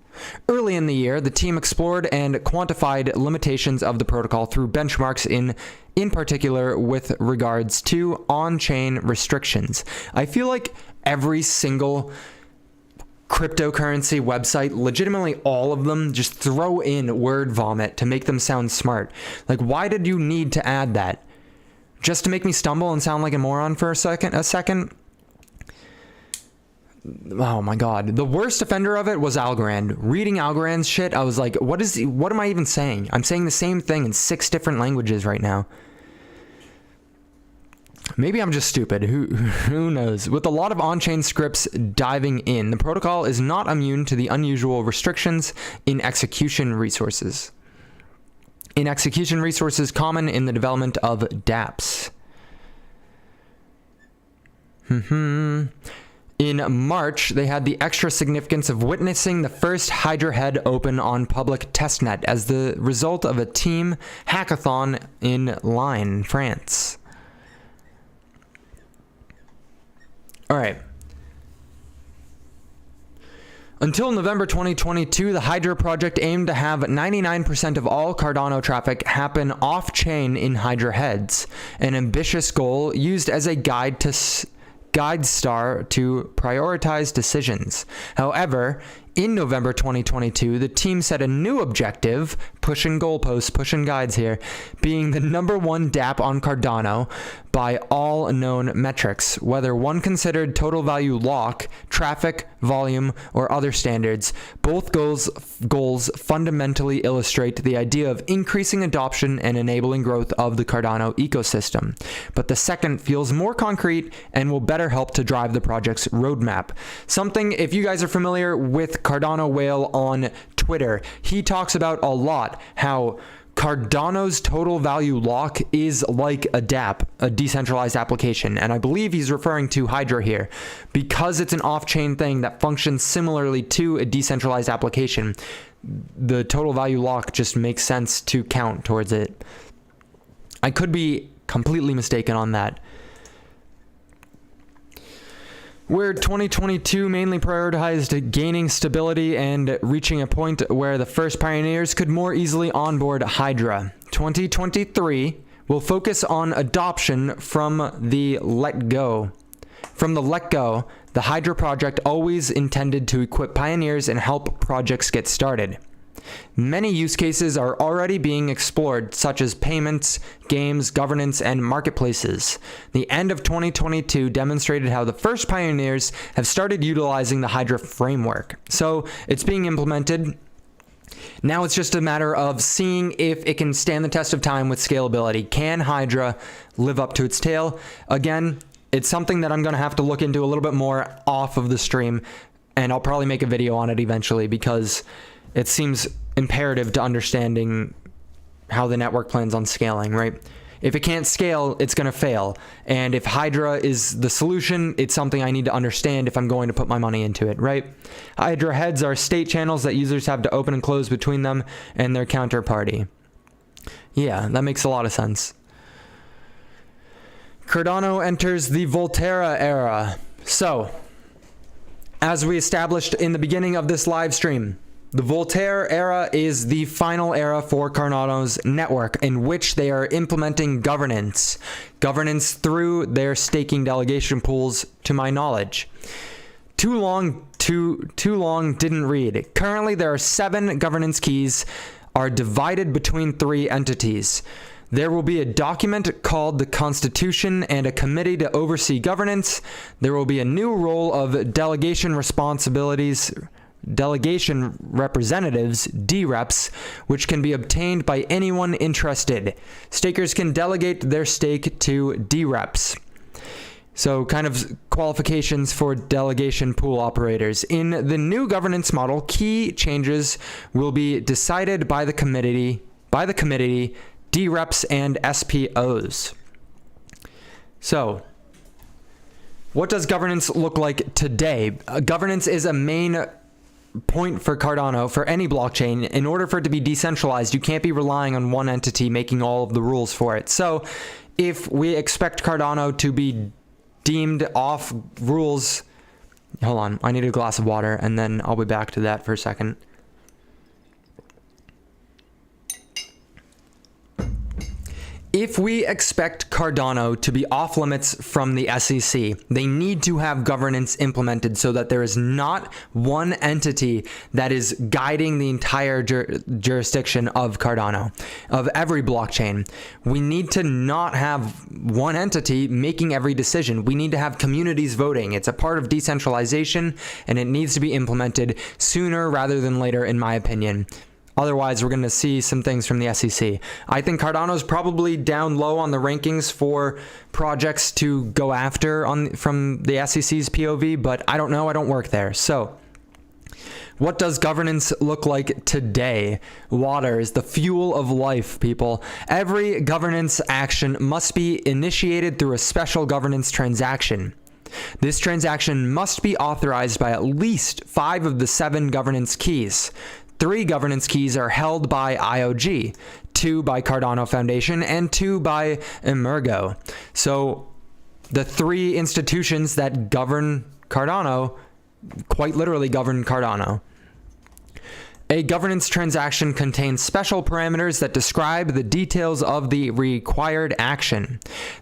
Early in the year, the team explored and quantified limitations of the protocol through benchmarks in particular with regards to on-chain restrictions. I feel like every single cryptocurrency website, legitimately all of them, just throw in word vomit to make them sound smart. Like, why did you need to add that? Just to make me stumble and sound like a moron for a second? Oh my god. The worst offender of it was Algorand. Reading Algorand's shit, I was like, what am I even saying? I'm saying the same thing in 6 different languages right now. Maybe I'm just stupid. Who knows? With a lot of on-chain scripts diving in, the protocol is not immune to the unusual restrictions in execution resources. Common in the development of dApps. In March, they had the extra significance of witnessing the first Hydra head open on public testnet as the result of a team hackathon in Lyon, France. All right. Until November 2022, the Hydra project aimed to have 99% of all Cardano traffic happen off-chain in Hydra heads, an ambitious goal used as a guide star to prioritize decisions. However, in November 2022, the team set a new objective, pushing goalposts, pushing guides here, being the #1 dApp on Cardano by all known metrics, whether one considered total value lock, traffic, volume, or other standards. Both goals fundamentally illustrate the idea of increasing adoption and enabling growth of the Cardano ecosystem. But the second feels more concrete and will better help to drive the project's roadmap. Something, if you guys are familiar with Cardano Whale on Twitter, he talks about a lot how Cardano's total value lock is like a dApp, a decentralized application, and I believe he's referring to Hydra here. Because it's an off-chain thing that functions similarly to a decentralized application, the total value lock just makes sense to count towards it. I could be completely mistaken on that. Where 2022 mainly prioritized gaining stability and reaching a point where the first pioneers could more easily onboard Hydra. 2023 will focus on adoption from the let-go. The Hydra project always intended to equip pioneers and help projects get started. Many use cases are already being explored, such as payments, games, governance, and marketplaces. The end of 2022 demonstrated how the first pioneers have started utilizing the Hydra framework. So it's being implemented. Now it's just a matter of seeing if it can stand the test of time with scalability. Can Hydra live up to its tail? Again, it's something that I'm going to have to look into a little bit more off of the stream, and I'll probably make a video on it eventually because it seems imperative to understanding how the network plans on scaling, right? If it can't scale, it's going to fail. And if Hydra is the solution, it's something I need to understand if I'm going to put my money into it, right? Hydra heads are state channels that users have to open and close between them and their counterparty. Yeah, that makes a lot of sense. Cardano enters the Volterra era. So, as we established in the beginning of this live stream, the Volterra era is the final era for Cardano's network in which they are implementing governance through their staking delegation pools, to my knowledge. Too long didn't read. Currently, there are 7 governance keys are divided between 3 entities. There will be a document called the Constitution and a committee to oversee governance. There will be a new role of delegation representatives, DREPs, which can be obtained by anyone interested. Stakers can delegate their stake to DREPs. So kind of qualifications for delegation pool operators. In the new governance model, key changes will be decided by the committee, DREPs and SPOs. So, what does governance look like today? Governance is a main point for Cardano, for any blockchain. In order for it to be decentralized, you can't be relying on one entity making all of the rules for it. So, if we expect Cardano to be deemed off rules, hold on, I need a glass of water and then I'll be back to that for a second. If we expect Cardano to be off limits from the SEC, they need to have governance implemented so that there is not one entity that is guiding the entire jurisdiction of Cardano, of every blockchain. We need to not have one entity making every decision. We need to have communities voting. It's a part of decentralization, and it needs to be implemented sooner rather than later, in my opinion. Otherwise, we're going to see some things from the SEC. I think Cardano's probably down low on the rankings for projects to go after from the SEC's POV, but I don't know. I don't work there. So, what does governance look like today? Water is the fuel of life, people. Every governance action must be initiated through a special governance transaction. This transaction must be authorized by at least 5 of the 7 governance keys. 3 governance keys are held by IOG, 2 by Cardano Foundation, and 2 by Emergo. So the 3 institutions that govern Cardano quite literally govern Cardano. A governance transaction contains special parameters that describe the details of the required action.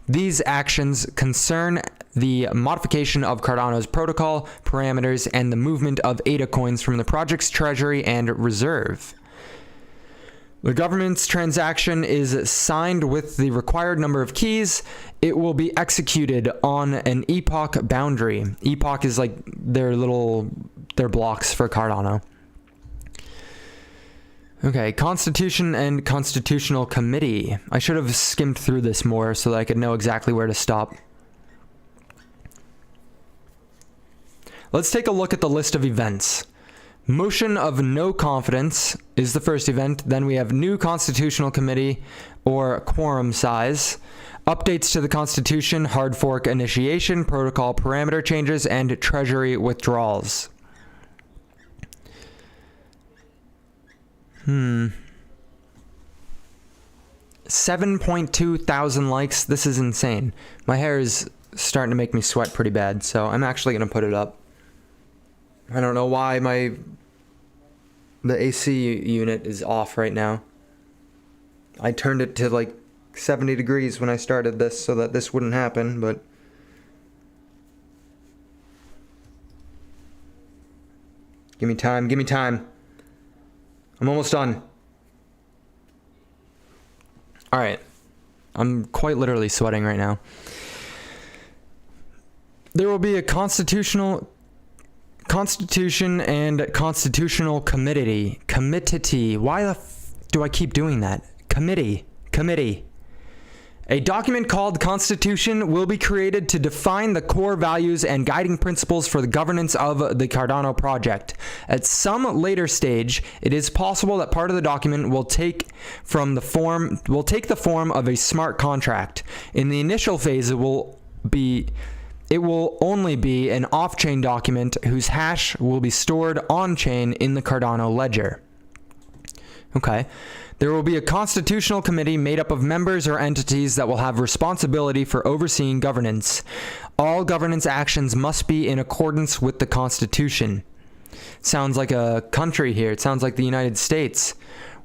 These actions concern the modification of Cardano's protocol parameters and the movement of ADA coins from the project's treasury and reserve. The governance transaction is signed with the required number of keys. It will be executed on an epoch boundary. Epoch is like their blocks for Cardano. Okay, Constitution and Constitutional Committee. I should have skimmed through this more so that I could know exactly where to stop. Let's take a look at the list of events. Motion of no confidence is the first event. Then we have new Constitutional Committee or quorum size. Updates to the Constitution, hard fork initiation, protocol parameter changes, and treasury withdrawals. 7.2 thousand likes. This is insane. My hair is starting to make me sweat pretty bad, so I'm actually going to put it up. I don't know why the AC unit is off right now. I turned it to like 70 degrees when I started this so that this wouldn't happen, but give me time, give me time. I'm almost done. All right. I'm quite literally sweating right now. There will be a Constitution and Constitutional Committee. Why do I keep doing that? Committee. A document called Constitution will be created to define the core values and guiding principles for the governance of the Cardano project. At some later stage, it is possible that part of the document will take the form of a smart contract. In the initial phase, it will only be an off-chain document whose hash will be stored on-chain in the Cardano ledger. Okay. There will be a constitutional committee made up of members or entities that will have responsibility for overseeing governance. All governance actions must be in accordance with the Constitution. Sounds like a country here. It sounds like the United States.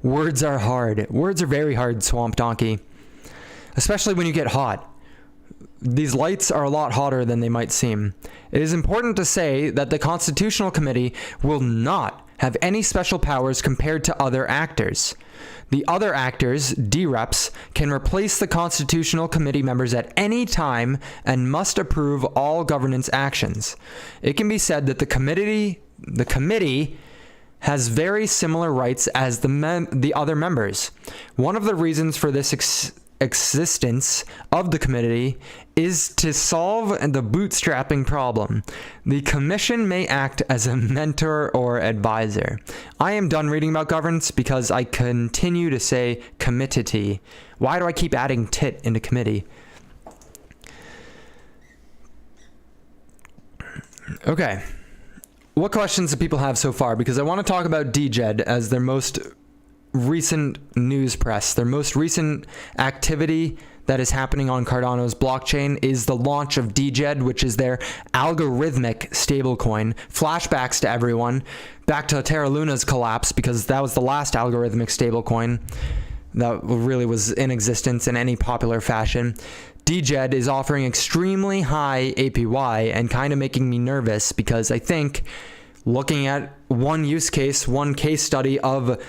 Words are hard. Words are very hard, Swamp Donkey. Especially when you get hot. These lights are a lot hotter than they might seem. It is important to say that the Constitutional Committee will not have any special powers compared to other actors. The other actors, DREPs, can replace the Constitutional Committee members at any time and must approve all governance actions. It can be said that the committee has very similar rights as the other members. One of the reasons for this existence of the committee is to solve the bootstrapping problem. The commission may act as a mentor or advisor. I am done reading about governance because I continue to say committee. Why do I keep adding tit into committee? Okay. What questions do people have so far? Because I want to talk about DGED as their most recent news press. Their most recent activity that is happening on Cardano's blockchain is the launch of DGED, which is their algorithmic stablecoin. Flashbacks to everyone, back to Terra Luna's collapse, because that was the last algorithmic stablecoin that really was in existence in any popular fashion. DGED is offering extremely high APY and kind of making me nervous because I think looking at one use case, one case study of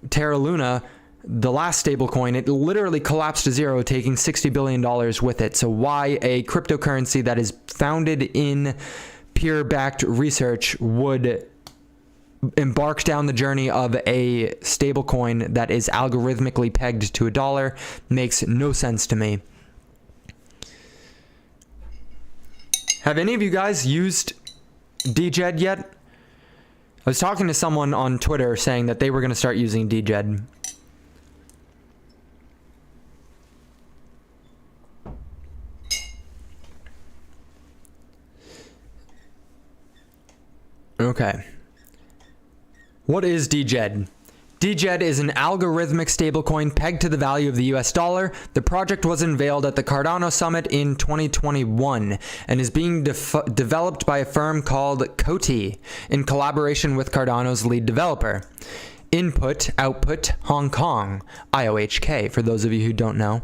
Terra Luna, the last stablecoin, it literally collapsed to zero, taking $60 billion with it. So why a cryptocurrency that is founded in peer-backed research would embark down the journey of a stablecoin that is algorithmically pegged to $1 makes no sense to me. Have any of you guys used DGED yet? I was talking to someone on Twitter saying that they were going to start using DGED. Okay. What is DGED? DGED is an algorithmic stablecoin pegged to the value of the US dollar. The project was unveiled at the Cardano Summit in 2021 and is being developed by a firm called Coty in collaboration with Cardano's lead developer. Input, Output, Hong Kong, IOHK, for those of you who don't know.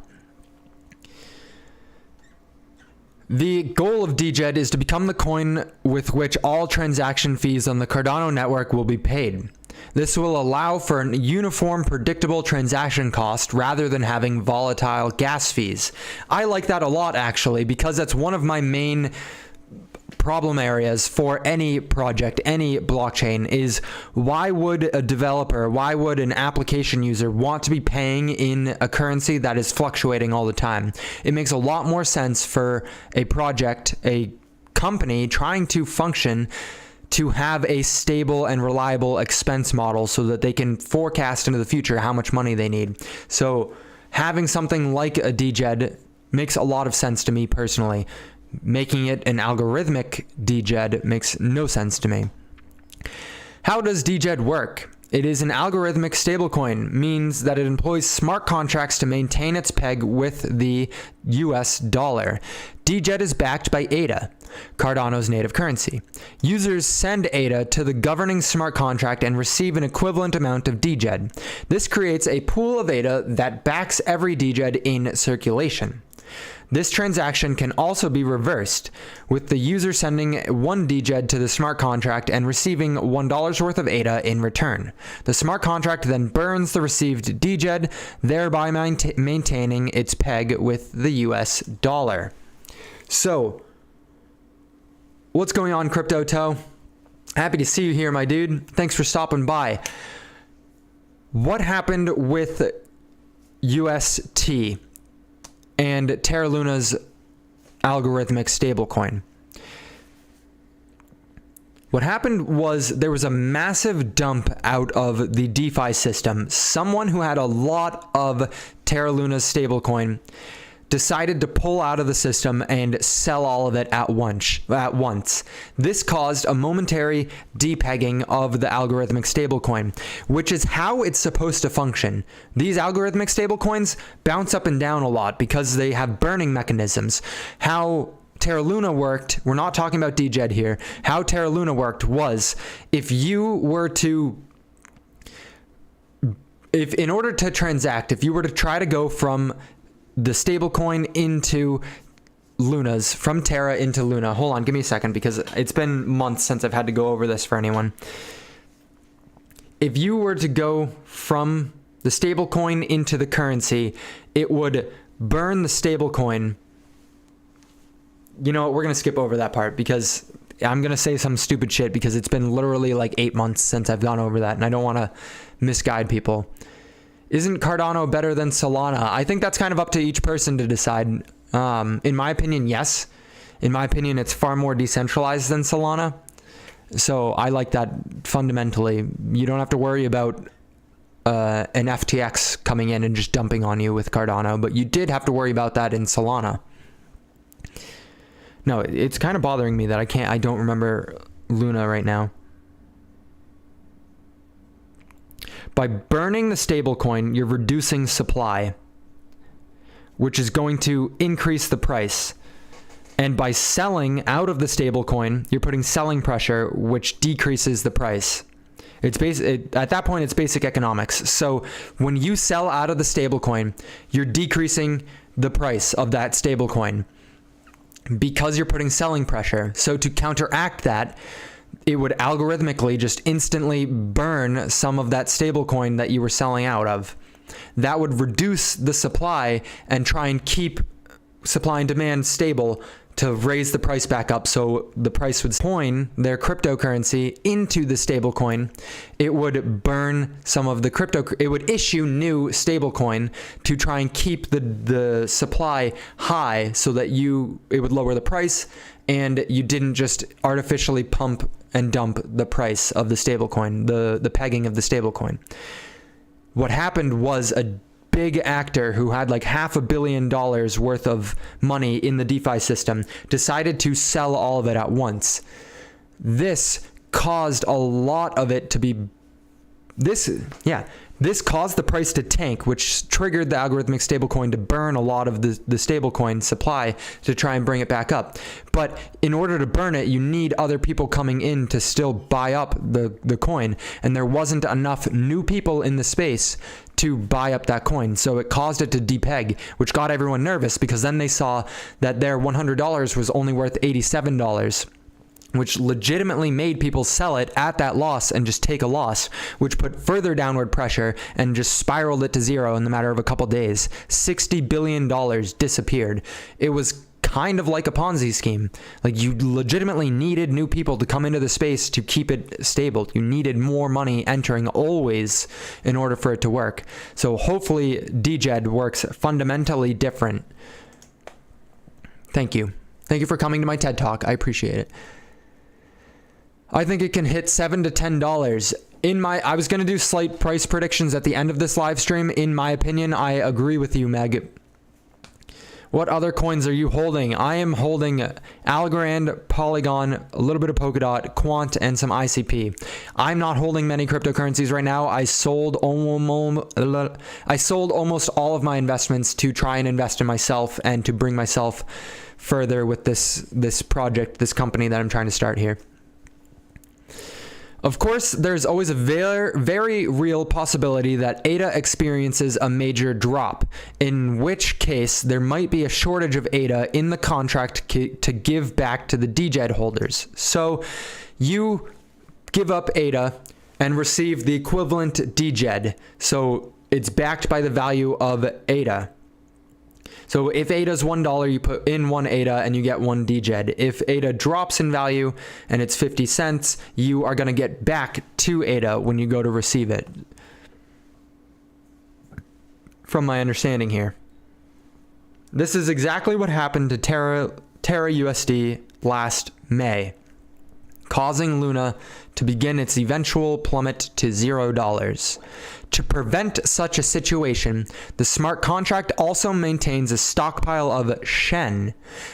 The goal of DGED is to become the coin with which all transaction fees on the Cardano network will be paid. This will allow for a uniform, predictable transaction cost rather than having volatile gas fees. I like that a lot, actually, because that's one of my main problem areas for any project, any blockchain, is why would a developer, why would an application user want to be paying in a currency that is fluctuating all the time? It makes a lot more sense for a project, a company trying to function, to have a stable and reliable expense model so that they can forecast into the future how much money they need. So having something like a DGED makes a lot of sense to me personally. Making it an algorithmic DGED makes no sense to me. How does DGED work? It is an algorithmic stablecoin, means that it employs smart contracts to maintain its peg with the US dollar. DGED is backed by ADA, Cardano's native currency. Users send ADA to the governing smart contract and receive an equivalent amount of DGED. This creates a pool of ADA that backs every DGED in circulation. This transaction can also be reversed, with the user sending 1 DGED to the smart contract and receiving $1 worth of ADA in return. The smart contract then burns the received DGED, thereby maintaining its peg with the US dollar. So, what's going on, Crypto Toe? Happy to see you here, my dude. Thanks for stopping by. What happened with UST and Terra Luna's algorithmic stablecoin? What happened was there was a massive dump out of the DeFi system. Someone who had a lot of Terra Luna's stablecoin decided to pull out of the system and sell all of it at once. This caused a momentary depegging of the algorithmic stablecoin, which is how it's supposed to function. These algorithmic stablecoins bounce up and down a lot because they have burning mechanisms. How Terra Luna worked, we're not talking about DGED here, how Terra Luna worked was if in order to transact, if you were to try to go from the stablecoin into Luna's, from Terra into Luna. Hold on, give me a second because it's been months since I've had to go over this for anyone. If you were to go from the stablecoin into the currency, it would burn the stablecoin. You know what, we're going to skip over that part because I'm going to say some stupid shit because it's been literally like 8 months since I've gone over that and I don't want to misguide people. Isn't Cardano better than Solana? I think that's kind of up to each person to decide. In my opinion, yes. In my opinion, it's far more decentralized than Solana. So I like that fundamentally. You don't have to worry about an FTX coming in and just dumping on you with Cardano, but you did have to worry about that in Solana. No, it's kind of bothering me that I don't remember Luna right now. By burning the stablecoin, you're reducing supply, which is going to increase the price. And by selling out of the stablecoin, you're putting selling pressure, which decreases the price. At that point, it's basic economics. So when you sell out of the stablecoin, you're decreasing the price of that stablecoin because you're putting selling pressure. So to counteract that, it would algorithmically just instantly burn some of that stablecoin that you were selling out of. That would reduce the supply and try and keep supply and demand stable to raise the price back up, so the price would coin their cryptocurrency into the stablecoin. It would burn some of the it would issue new stablecoin to try and keep the supply high so that it would lower the price and you didn't just artificially pump and dump the price of the stablecoin, the pegging of the stablecoin. What happened was a big actor who had like $500 million worth of money in the DeFi system decided to sell all of it at once. This caused a lot of it to be this caused the price to tank, which triggered the algorithmic stablecoin to burn a lot of the stablecoin supply to try and bring it back up. But in order to burn it, you need other people coming in to still buy up the coin. And there wasn't enough new people in the space to buy up that coin. So it caused it to depeg, which got everyone nervous because then they saw that their $100 was only worth $87. Which legitimately made people sell it at that loss and just take a loss, which put further downward pressure and just spiraled it to zero in the matter of a couple days. $60 billion disappeared. It was kind of like a Ponzi scheme. Like, you legitimately needed new people to come into the space to keep it stable. You needed more money entering always in order for it to work. So hopefully DGED works fundamentally different. Thank you. Thank you for coming to my TED Talk. I appreciate it. I think it can hit $7 to $10. I was going to do slight price predictions at the end of this live stream. In my opinion, I agree with you, Meg. What other coins are you holding? I am holding Algorand, Polygon, a little bit of Polkadot, Quant, and some ICP. I'm not holding many cryptocurrencies right now. I sold almost all of my investments to try and invest in myself and to bring myself further with this project, this company that I'm trying to start here. Of course, there's always a very real possibility that ADA experiences a major drop, in which case there might be a shortage of ADA in the contract to give back to the DGED holders. So you give up ADA and receive the equivalent DGED. So it's backed by the value of ADA. So if ADA is $1, you put in one ADA and you get one DGED. If ADA drops in value and it's 50 cents, you are going to get back 2 ADA when you go to receive it. From my understanding here. This is exactly what happened to Terra USD last May, causing Luna to begin its eventual plummet to $0. To prevent such a situation, the smart contract also maintains a stockpile of Shen,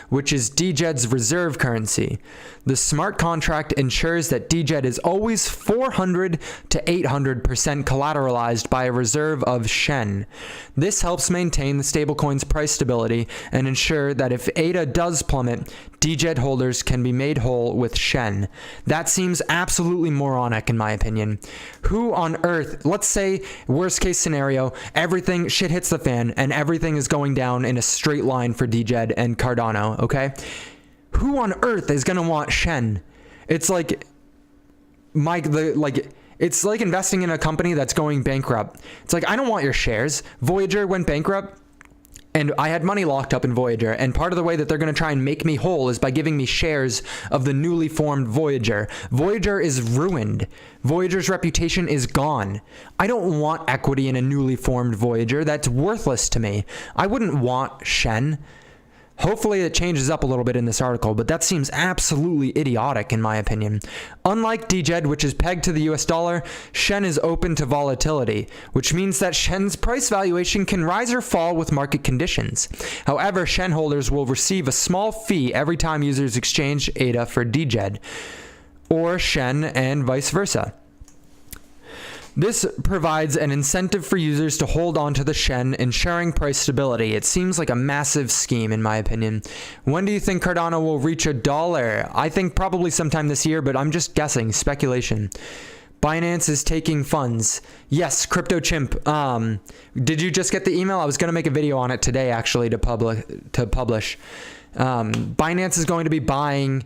which is DGED's reserve currency. The smart contract ensures that DGED is always 400 to 800% collateralized by a reserve of Shen. This helps maintain the stablecoin's price stability and ensure that if ADA does plummet, DGED holders can be made whole with Shen. That seems absolutely moronic in my opinion. Who on earth, let's say worst case scenario, shit hits the fan and everything is going down in a straight line for DGED and Cardano, okay? Who on earth is gonna want Shen? It's like it's like investing in a company that's going bankrupt. It's like, I don't want your shares. Voyager went bankrupt. And I had money locked up in Voyager, and part of the way that they're going to try and make me whole is by giving me shares of the newly formed Voyager. Voyager is ruined. Voyager's reputation is gone. I don't want equity in a newly formed Voyager. That's worthless to me. I wouldn't want Shen. Hopefully it changes up a little bit in this article, but that seems absolutely idiotic in my opinion. Unlike DJED, which is pegged to the US dollar, Shen is open to volatility, which means that Shen's price valuation can rise or fall with market conditions. However, Shen holders will receive a small fee every time users exchange ADA for DJED, or Shen and vice versa. This provides an incentive for users to hold on to the Shen, ensuring price stability. It seems like a massive scheme in my opinion. When do you think Cardano will reach $1? I think probably sometime this year, but I'm just guessing, speculation. Binance is taking funds. Yes, Crypto Chimp. Did you just get the email? I was going to make a video on it today actually to publish. Binance is going to be buying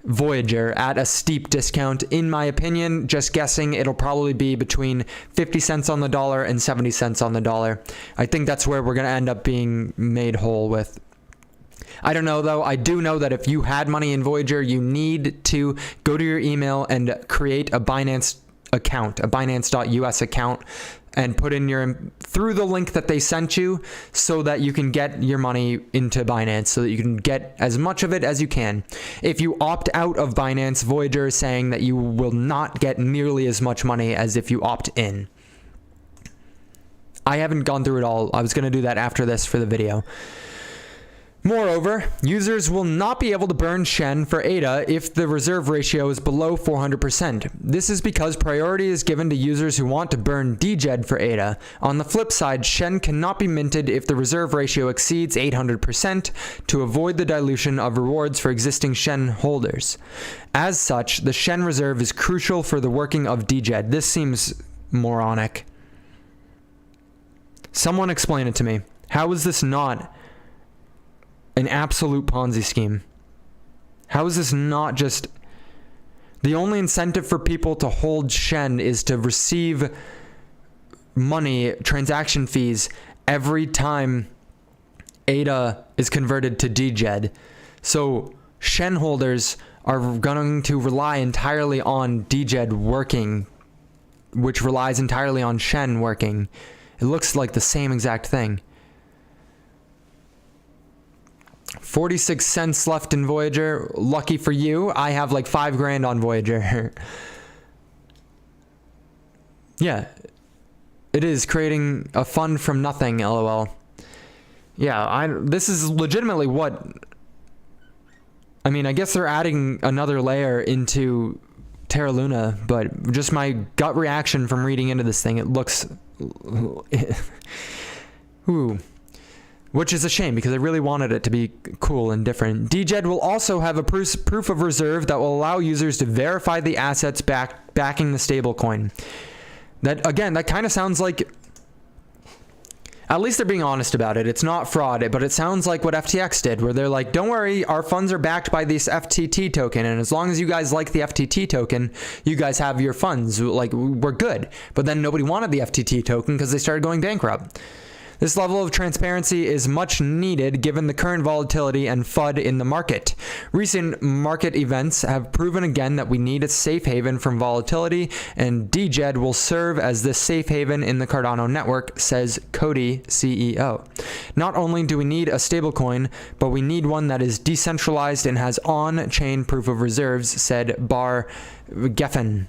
Voyager at a steep discount. In my opinion, just guessing, it'll probably be between 50 cents on the dollar and 70 cents on the dollar. I think that's where we're going to end up being made whole with. I don't know though. I do know that if you had money in Voyager, you need to go to your email and create a Binance account, a Binance.us account, and put in through the link that they sent you so that you can get your money into Binance, so that you can get as much of it as you can. If you opt out of Binance, Voyager is saying that you will not get nearly as much money as if you opt in. I haven't gone through it all. I was going to do that after this for the video. Moreover, users will not be able to burn Shen for ADA if the reserve ratio is below 400%. This is because priority is given to users who want to burn DJED for ADA. On the flip side, Shen cannot be minted if the reserve ratio exceeds 800% to avoid the dilution of rewards for existing Shen holders. As such, the Shen reserve is crucial for the working of DJED. This seems moronic. Someone explain it to me. How is this not an absolute Ponzi scheme? How is this not just the only incentive for people to hold Shen is to receive money, transaction fees, every time ADA is converted to DJED? So Shen holders are going to rely entirely on DJED working, which relies entirely on Shen working. It looks like the same exact thing. 46 cents left in Voyager. Lucky for you, I have like 5 grand on Voyager. Yeah, it is creating a fund from nothing, lol. Yeah, this is legitimately what, I mean, I guess they're adding another layer into Terra Luna, but just my gut reaction from reading into this thing, it looks, ooh. Which is a shame because I really wanted it to be cool and different. DJED will also have a proof of reserve that will allow users to verify the assets backing the stablecoin. That, again, that kind of sounds like, at least they're being honest about it. It's not fraud, but it sounds like what FTX did, where they're like, don't worry, our funds are backed by this FTT token, and as long as you guys like the FTT token, you guys have your funds. Like, we're good. But then nobody wanted the FTT token because they started going bankrupt. This level of transparency is much needed given the current volatility and FUD in the market. Recent market events have proven again that we need a safe haven from volatility, and DJED will serve as this safe haven in the Cardano network, says Cody, CEO. Not only do we need a stablecoin, but we need one that is decentralized and has on-chain proof of reserves, said Bar Geffen.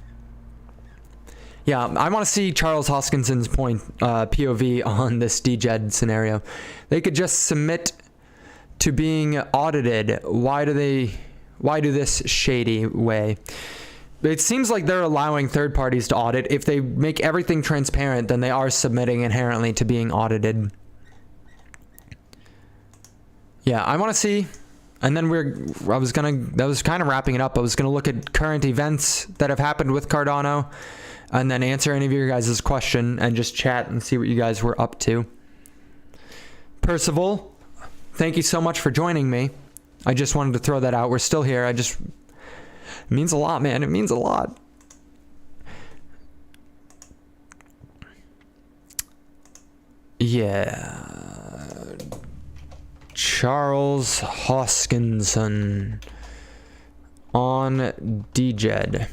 Yeah, I want to see Charles Hoskinson's POV on this DJED scenario. They could just submit to being audited. Why do this shady way? It seems like they're allowing third parties to audit. If they make everything transparent, then they are submitting inherently to being audited. Yeah, I want to see. And then that was kind of wrapping it up. I was going to look at current events that have happened with Cardano, and then answer any of your guys' question and just chat and see what you guys were up to. Percival, thank you so much for joining me. I just wanted to throw that out. We're still here. It means a lot, man. It means a lot. Yeah. Charles Hoskinson on DJed.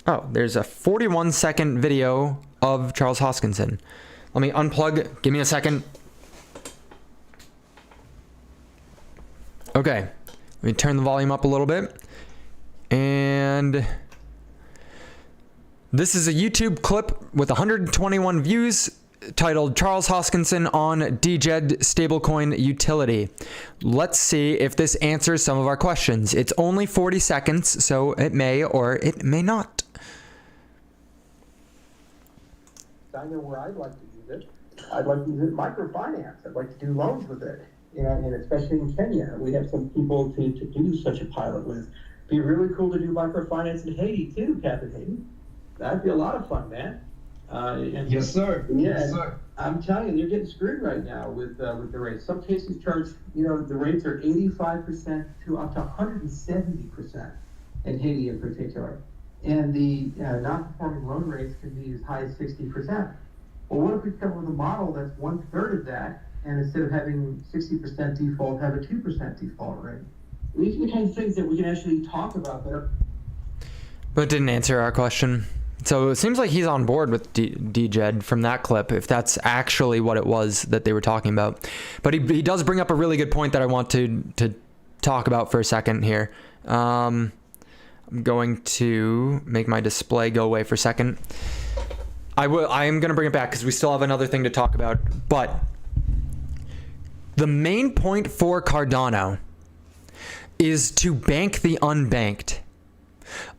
Oh, there's a 41-second video of Charles Hoskinson. Let me unplug. Give me a second. Okay. Let me turn the volume up a little bit. And this is a YouTube clip with 121 views titled Charles Hoskinson on DJed Stablecoin Utility. Let's see if this answers some of our questions. It's only 40 seconds, so it may or it may not. I know where I'd like to use it. I'd like to use it microfinance. I'd like to do loans with it. And especially in Kenya, we have some people to do such a pilot with. Be really cool to do microfinance in Haiti too, Captain Haiti. That'd be a lot of fun, man. Yes, sir. Yeah, yes, sir. I'm telling you, they're getting screwed right now with the rates. Some cases charge, the rates are 85% to up to 170% in Haiti in particular. And the non-performing loan rates can be as high as 60%. Well, what if we come up with a model that's 1/3 of that, and instead of having 60% default, have a 2% default rate? These are the kinds of things that we can actually talk about there. But it didn't answer our question. So it seems like he's on board with DJed from that clip, if that's actually what it was that they were talking about. But he does bring up a really good point that I want to talk about for a second here. I'm going to make my display go away for a second. I am going to bring it back because we still have another thing to talk about. But the main point for Cardano is to bank the unbanked.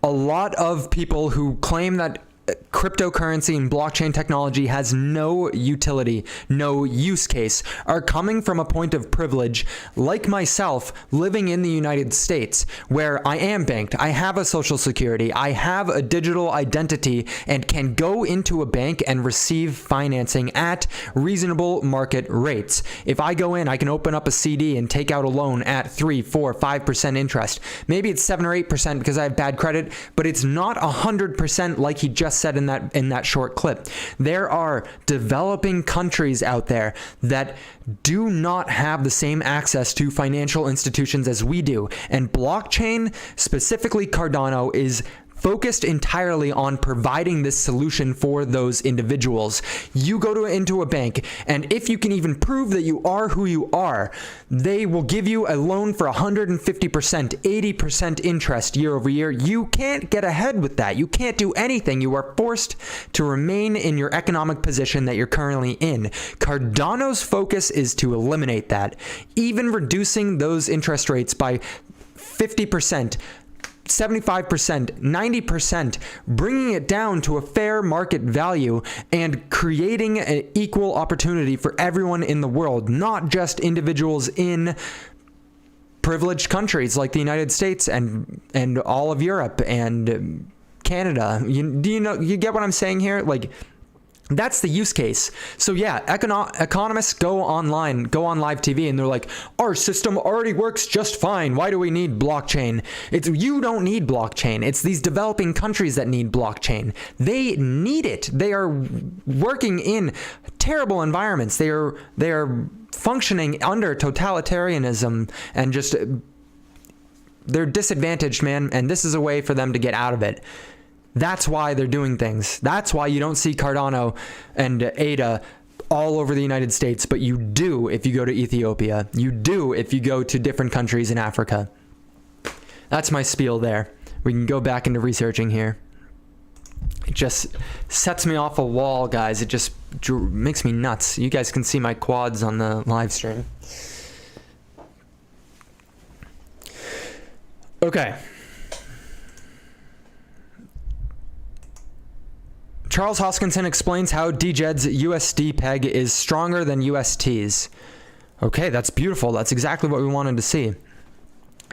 A lot of people who claim that cryptocurrency and blockchain technology has no utility, no use case, are coming from a point of privilege, like myself, living in the United States, where I am banked, I have a social security, I have a digital identity, and can go into a bank and receive financing at reasonable market rates. If I go in, I can open up a CD and take out a loan at 3, 4, 5% interest. Maybe it's 7 or 8% because I have bad credit, but it's not 100% like he just said in that short clip. There are developing countries out there that do not have the same access to financial institutions as we do, and blockchain, specifically Cardano, is focused entirely on providing this solution for those individuals. You go into a bank, and if you can even prove that you are who you are, they will give you a loan for 150%, 80% interest year over year. You can't get ahead with that. You can't do anything. You are forced to remain in your economic position that you're currently in. Cardano's focus is to eliminate that, even reducing those interest rates by 50%, 75%, 90%, bringing it down to a fair market value and creating an equal opportunity for everyone in the world, not just individuals in privileged countries like the United States and all of Europe and Canada. You get what I'm saying here? Like, that's the use case. So yeah, economists go on live TV, and they're like, our system already works just fine. Why do we need blockchain? You don't need blockchain. It's these developing countries that need blockchain. They need it. They are working in terrible environments. They are functioning under totalitarianism and just, they're disadvantaged, man. And this is a way for them to get out of it. That's why they're doing things. That's why you don't see Cardano and ADA all over the United States, but you do if you go to Ethiopia. You do if you go to different countries in Africa. That's my spiel there. We can go back into researching here. It just sets me off a wall, guys. It just makes me nuts. You guys can see my quads on the live stream. Okay. Charles Hoskinson explains how DJed's USD peg is stronger than UST's. Okay, that's beautiful. That's exactly what we wanted to see.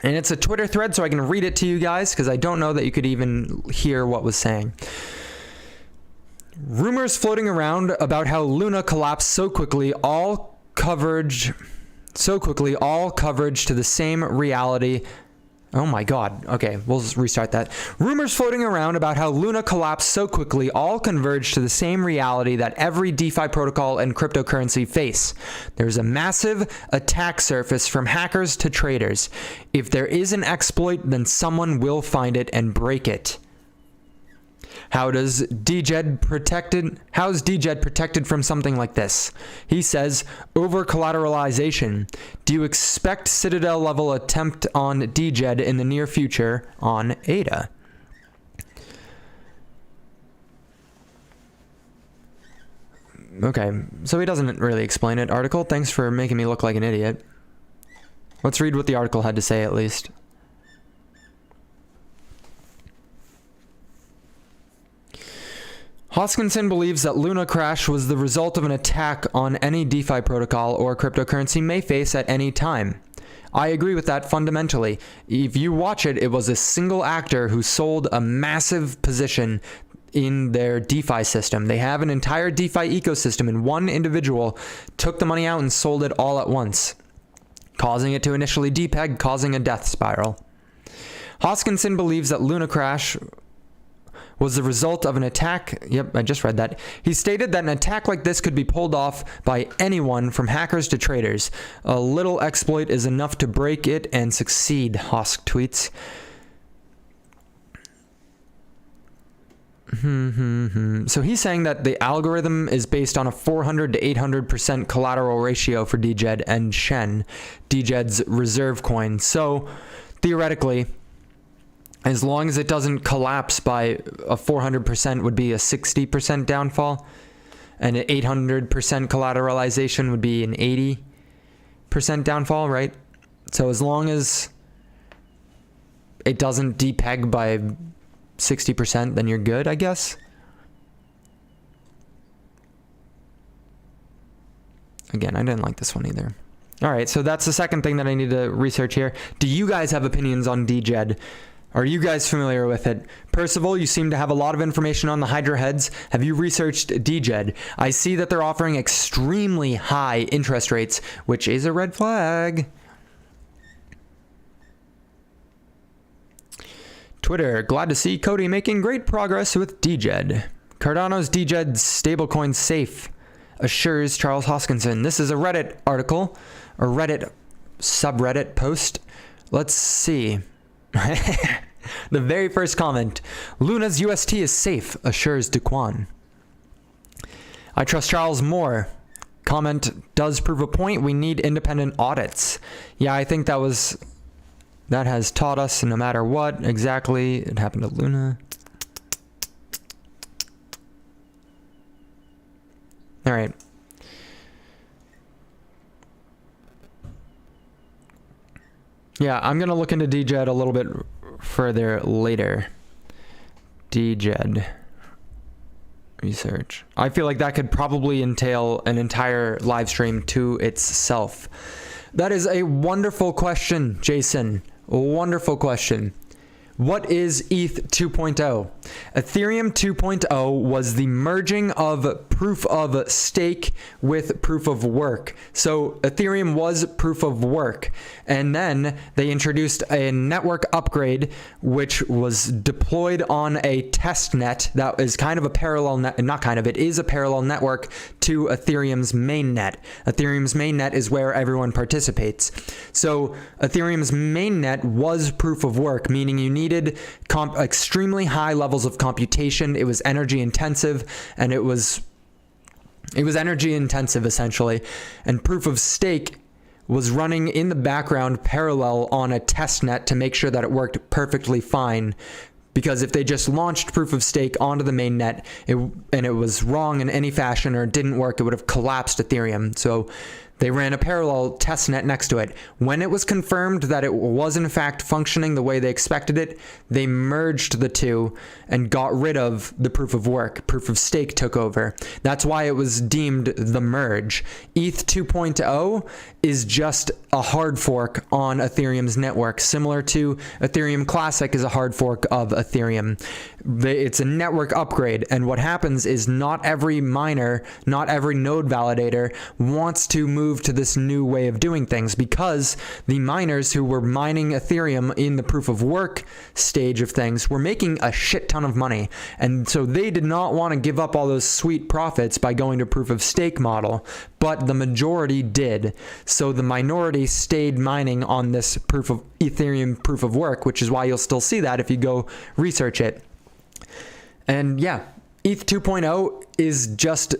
And it's a Twitter thread, so I can read it to you guys, because I don't know that you could even hear what was saying. Rumors floating around about how Luna collapsed so quickly, all coverage to the same reality Oh my god. Okay, we'll just restart that. Rumors floating around about how Luna collapsed so quickly all converge to the same reality that every DeFi protocol and cryptocurrency face. There's a massive attack surface from hackers to traders. If there is an exploit, then someone will find it and break it. How is DJed protected from something like this? He says, over collateralization. Do you expect Citadel level attempt on DJed in the near future on ADA? Okay, so he doesn't really explain it. Article, thanks for making me look like an idiot. Let's read what the article had to say at least. Hoskinson believes that Luna crash was the result of an attack on any DeFi protocol or cryptocurrency may face at any time. I agree with that fundamentally. If you watch it, it was a single actor who sold a massive position in their DeFi system. They have an entire DeFi ecosystem and one individual took the money out and sold it all at once, causing it to initially depeg, causing a death spiral. Hoskinson believes that Luna crash was the result of an attack. Yep, I just read that. He stated that an attack like this could be pulled off by anyone from hackers to traders. A little exploit is enough to break it and succeed, Hosk tweets. So he's saying that the algorithm is based on a 400 to 800% collateral ratio for DJed and Shen, DJed's reserve coin. So theoretically, as long as it doesn't collapse by a 400% would be a 60% downfall, and an 800% collateralization would be an 80% downfall, right? So as long as it doesn't depeg by 60%, then you're good, I guess. Again, I didn't like this one either. All right, so that's the second thing that I need to research here. Do you guys have opinions on DJed? Are you guys familiar with it? Percival, you seem to have a lot of information on the Hydra heads. Have you researched DJed? I see that they're offering extremely high interest rates, which is a red flag. Twitter, glad to see Cody making great progress with DJed. Cardano's DJed stablecoin safe, assures Charles Hoskinson. This is a Reddit article, a Reddit subreddit post. Let's see. The very first comment, Luna's UST is safe, assures Duquan. I trust Charles more. Comment does prove a point. We need independent audits. Yeah, I think that has taught us no matter what exactly it happened to Luna. All right. Yeah, I'm going to look into DJed a little bit further later. DJed research. I feel like that could probably entail an entire live stream to itself. That is a wonderful question, Jason. A wonderful question. What is ETH 2.0? Ethereum 2.0 was the merging of proof of stake with proof of work. So Ethereum was proof of work. And then they introduced a network upgrade, which was deployed on a test net that is kind of a parallel net, not kind of, it is a parallel network to Ethereum's mainnet. Ethereum's mainnet is where everyone participates. So Ethereum's mainnet was proof of work, meaning you needed extremely high levels of computation. It was energy intensive, and it was energy intensive essentially. And proof of stake was running in the background parallel on a test net to make sure that it worked perfectly fine. Because if they just launched proof of stake onto the mainnet and it was wrong in any fashion or it didn't work, it would have collapsed Ethereum. So they ran a parallel test net next to it. When it was confirmed that it was in fact functioning the way they expected it, they merged the two and got rid of the proof of work. Proof of stake took over. That's why it was deemed the merge. ETH 2.0 is just a hard fork on Ethereum's network, similar to Ethereum Classic is a hard fork of Ethereum. It's a network upgrade, and what happens is not every miner, not every node validator wants to move move to this new way of doing things, because the miners who were mining Ethereum in the proof of work stage of things were making a shit ton of money. And so they did not want to give up all those sweet profits by going to proof of stake model, but the majority did. So the minority stayed mining on this Ethereum proof of work, which is why you'll still see that if you go research it. And yeah, ETH 2.0 is just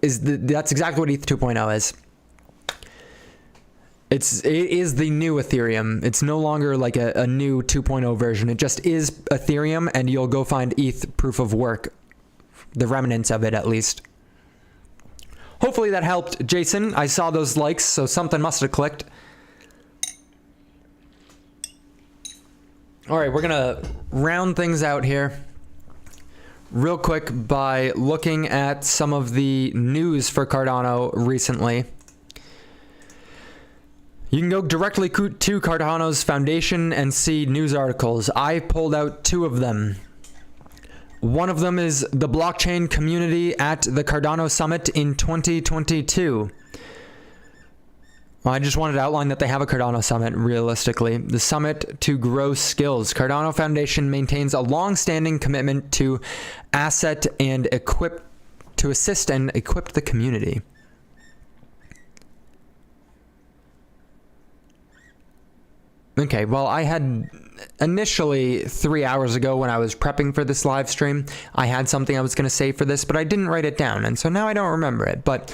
that's exactly what ETH 2.0 is. It is the new Ethereum. It's no longer like a new 2.0 version. It just is Ethereum, and you'll go find ETH proof of work, the remnants of it at least. Hopefully that helped, Jason. I saw those likes, so something must have clicked. All right, we're gonna round things out here real quick by looking at some of the news for Cardano recently. You can go directly to Cardano's foundation and see news articles. I pulled out 2 of them. One of them is the blockchain community at the Cardano Summit in 2022. Well, I just wanted to outline that they have a Cardano Summit, realistically. The Summit to Grow Skills. Cardano Foundation maintains a long-standing commitment to assist and equip the community. Okay, well, I had initially 3 hours ago when I was prepping for this live stream, I had something I was going to say for this, but I didn't write it down, and so now I don't remember it. But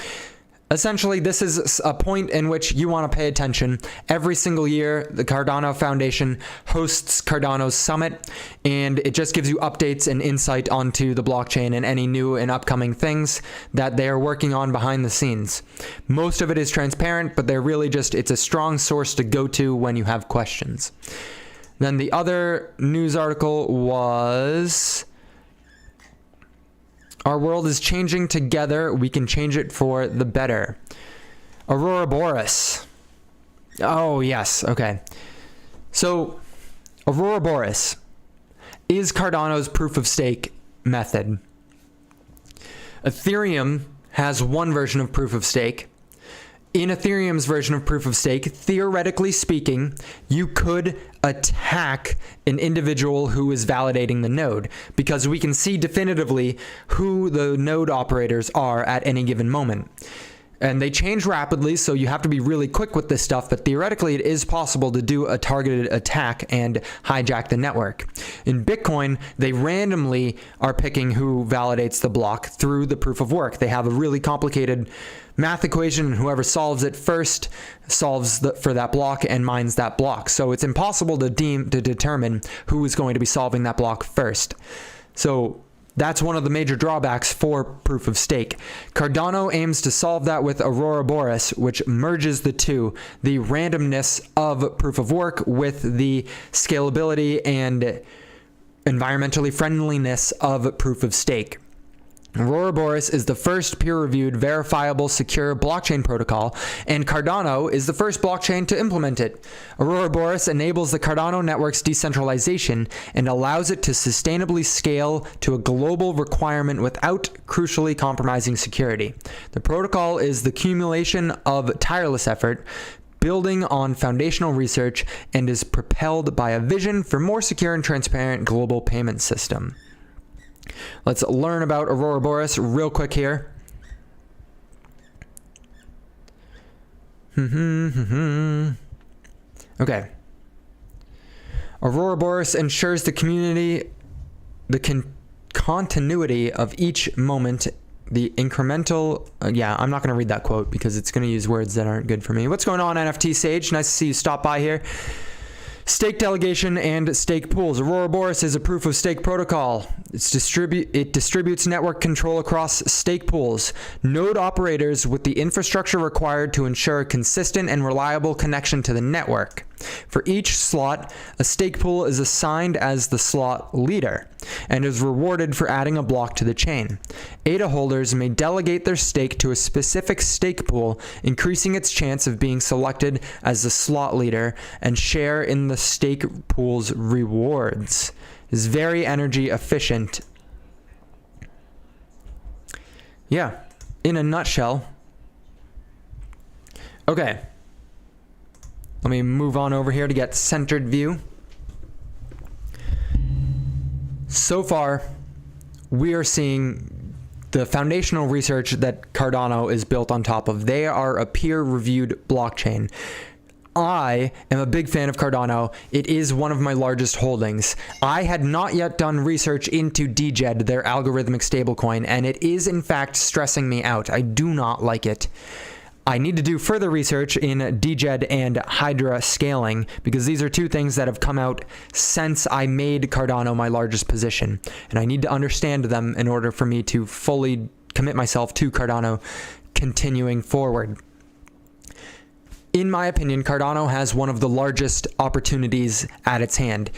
essentially, this is a point in which you want to pay attention. Every single year, the Cardano Foundation hosts Cardano's Summit, and it just gives you updates and insight onto the blockchain and any new and upcoming things that they are working on behind the scenes. Most of it is transparent, but they're really it's a strong source to go to when you have questions. Then the other news article was, our world is changing together. We can change it for the better. Aurora Boreas. Oh, yes. Okay. So, Aurora Boreas is Cardano's proof of stake method. Ethereum has one version of proof of stake. In Ethereum's version of proof of stake, theoretically speaking, you could attack an individual who is validating the node, because we can see definitively who the node operators are at any given moment. And they change rapidly, so you have to be really quick with this stuff, but theoretically it is possible to do a targeted attack and hijack the network. In Bitcoin, they randomly are picking who validates the block through the proof of work. They have a really complicated math equation, and whoever solves it first solves for that block and mines that block. So it's impossible to determine who is going to be solving that block first. So that's one of the major drawbacks for proof of stake. Cardano aims to solve that with Aurora Boreas, which merges the two, the randomness of proof of work with the scalability and environmentally friendliness of proof of stake. Aurora Boreas is the first peer-reviewed, verifiable, secure blockchain protocol, and Cardano is the first blockchain to implement it. Aurora Boreas enables the Cardano network's decentralization and allows it to sustainably scale to a global requirement without crucially compromising security. The protocol is the accumulation of tireless effort, building on foundational research, and is propelled by a vision for more secure and transparent global payment system. Let's learn about Aurora Boreas real quick here. Okay. Aurora Boreas ensures the continuity of each moment, the incremental, yeah, I'm not going to read that quote because it's going to use words that aren't good for me. What's going on, NFT Sage? Nice to see you stop by here. Stake delegation and stake pools. Aurora Boreas is a proof of stake protocol. It distributes network control across stake pools. Node operators with the infrastructure required to ensure a consistent and reliable connection to the network. For each slot, a stake pool is assigned as the slot leader and is rewarded for adding a block to the chain. ADA holders may delegate their stake to a specific stake pool, increasing its chance of being selected as the slot leader and share in the stake pool's rewards. Is very energy efficient. Yeah, in a nutshell, Okay. Let me move on over here to get centered view. So far, we are seeing the foundational research that Cardano is built on top of. They are a peer-reviewed blockchain. I am a big fan of Cardano. It is one of my largest holdings. I had not yet done research into DGED, their algorithmic stablecoin, and it is in fact stressing me out. I do not like it. I need to do further research in DGED and Hydra scaling, because these are two things that have come out since I made Cardano my largest position, and I need to understand them in order for me to fully commit myself to Cardano continuing forward. In my opinion, Cardano has one of the largest opportunities at its hand.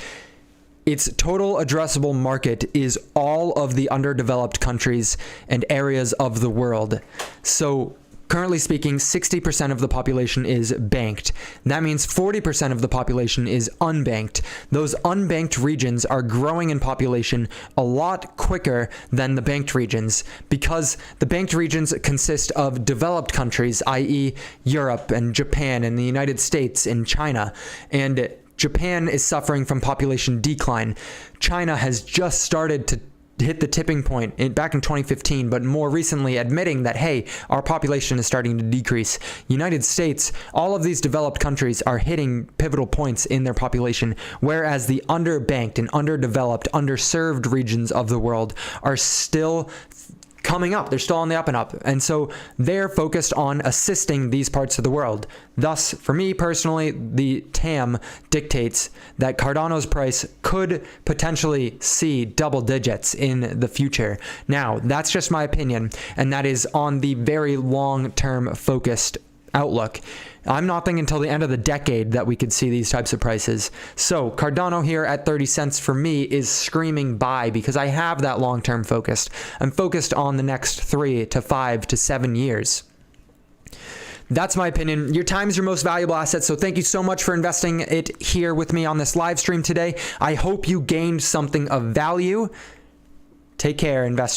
Its total addressable market is all of the underdeveloped countries and areas of the world. So currently speaking, 60% of the population is banked. That means 40% of the population is unbanked. Those unbanked regions are growing in population a lot quicker than the banked regions, because the banked regions consist of developed countries, i.e. Europe and Japan and the United States and China. And Japan is suffering from population decline. China has just started to hit the tipping point back in 2015, but more recently admitting that, hey, our population is starting to decrease. United States, all of these developed countries are hitting pivotal points in their population, whereas the underbanked and underdeveloped, underserved regions of the world are still coming up. They're still on the up and up. And so they're focused on assisting these parts of the world. Thus, for me personally, the TAM dictates that Cardano's price could potentially see double digits in the future. Now, that's just my opinion, and that is on the very long-term focused outlook. I'm not thinking until the end of the decade that we could see these types of prices. So Cardano here at 30 cents for me is screaming buy, because I have that long-term focused. I'm focused on the next 3 to 5 to 7 years. That's my opinion. Your time is your most valuable asset, so thank you so much for investing it here with me on this live stream today. I hope you gained something of value. Take care, investors.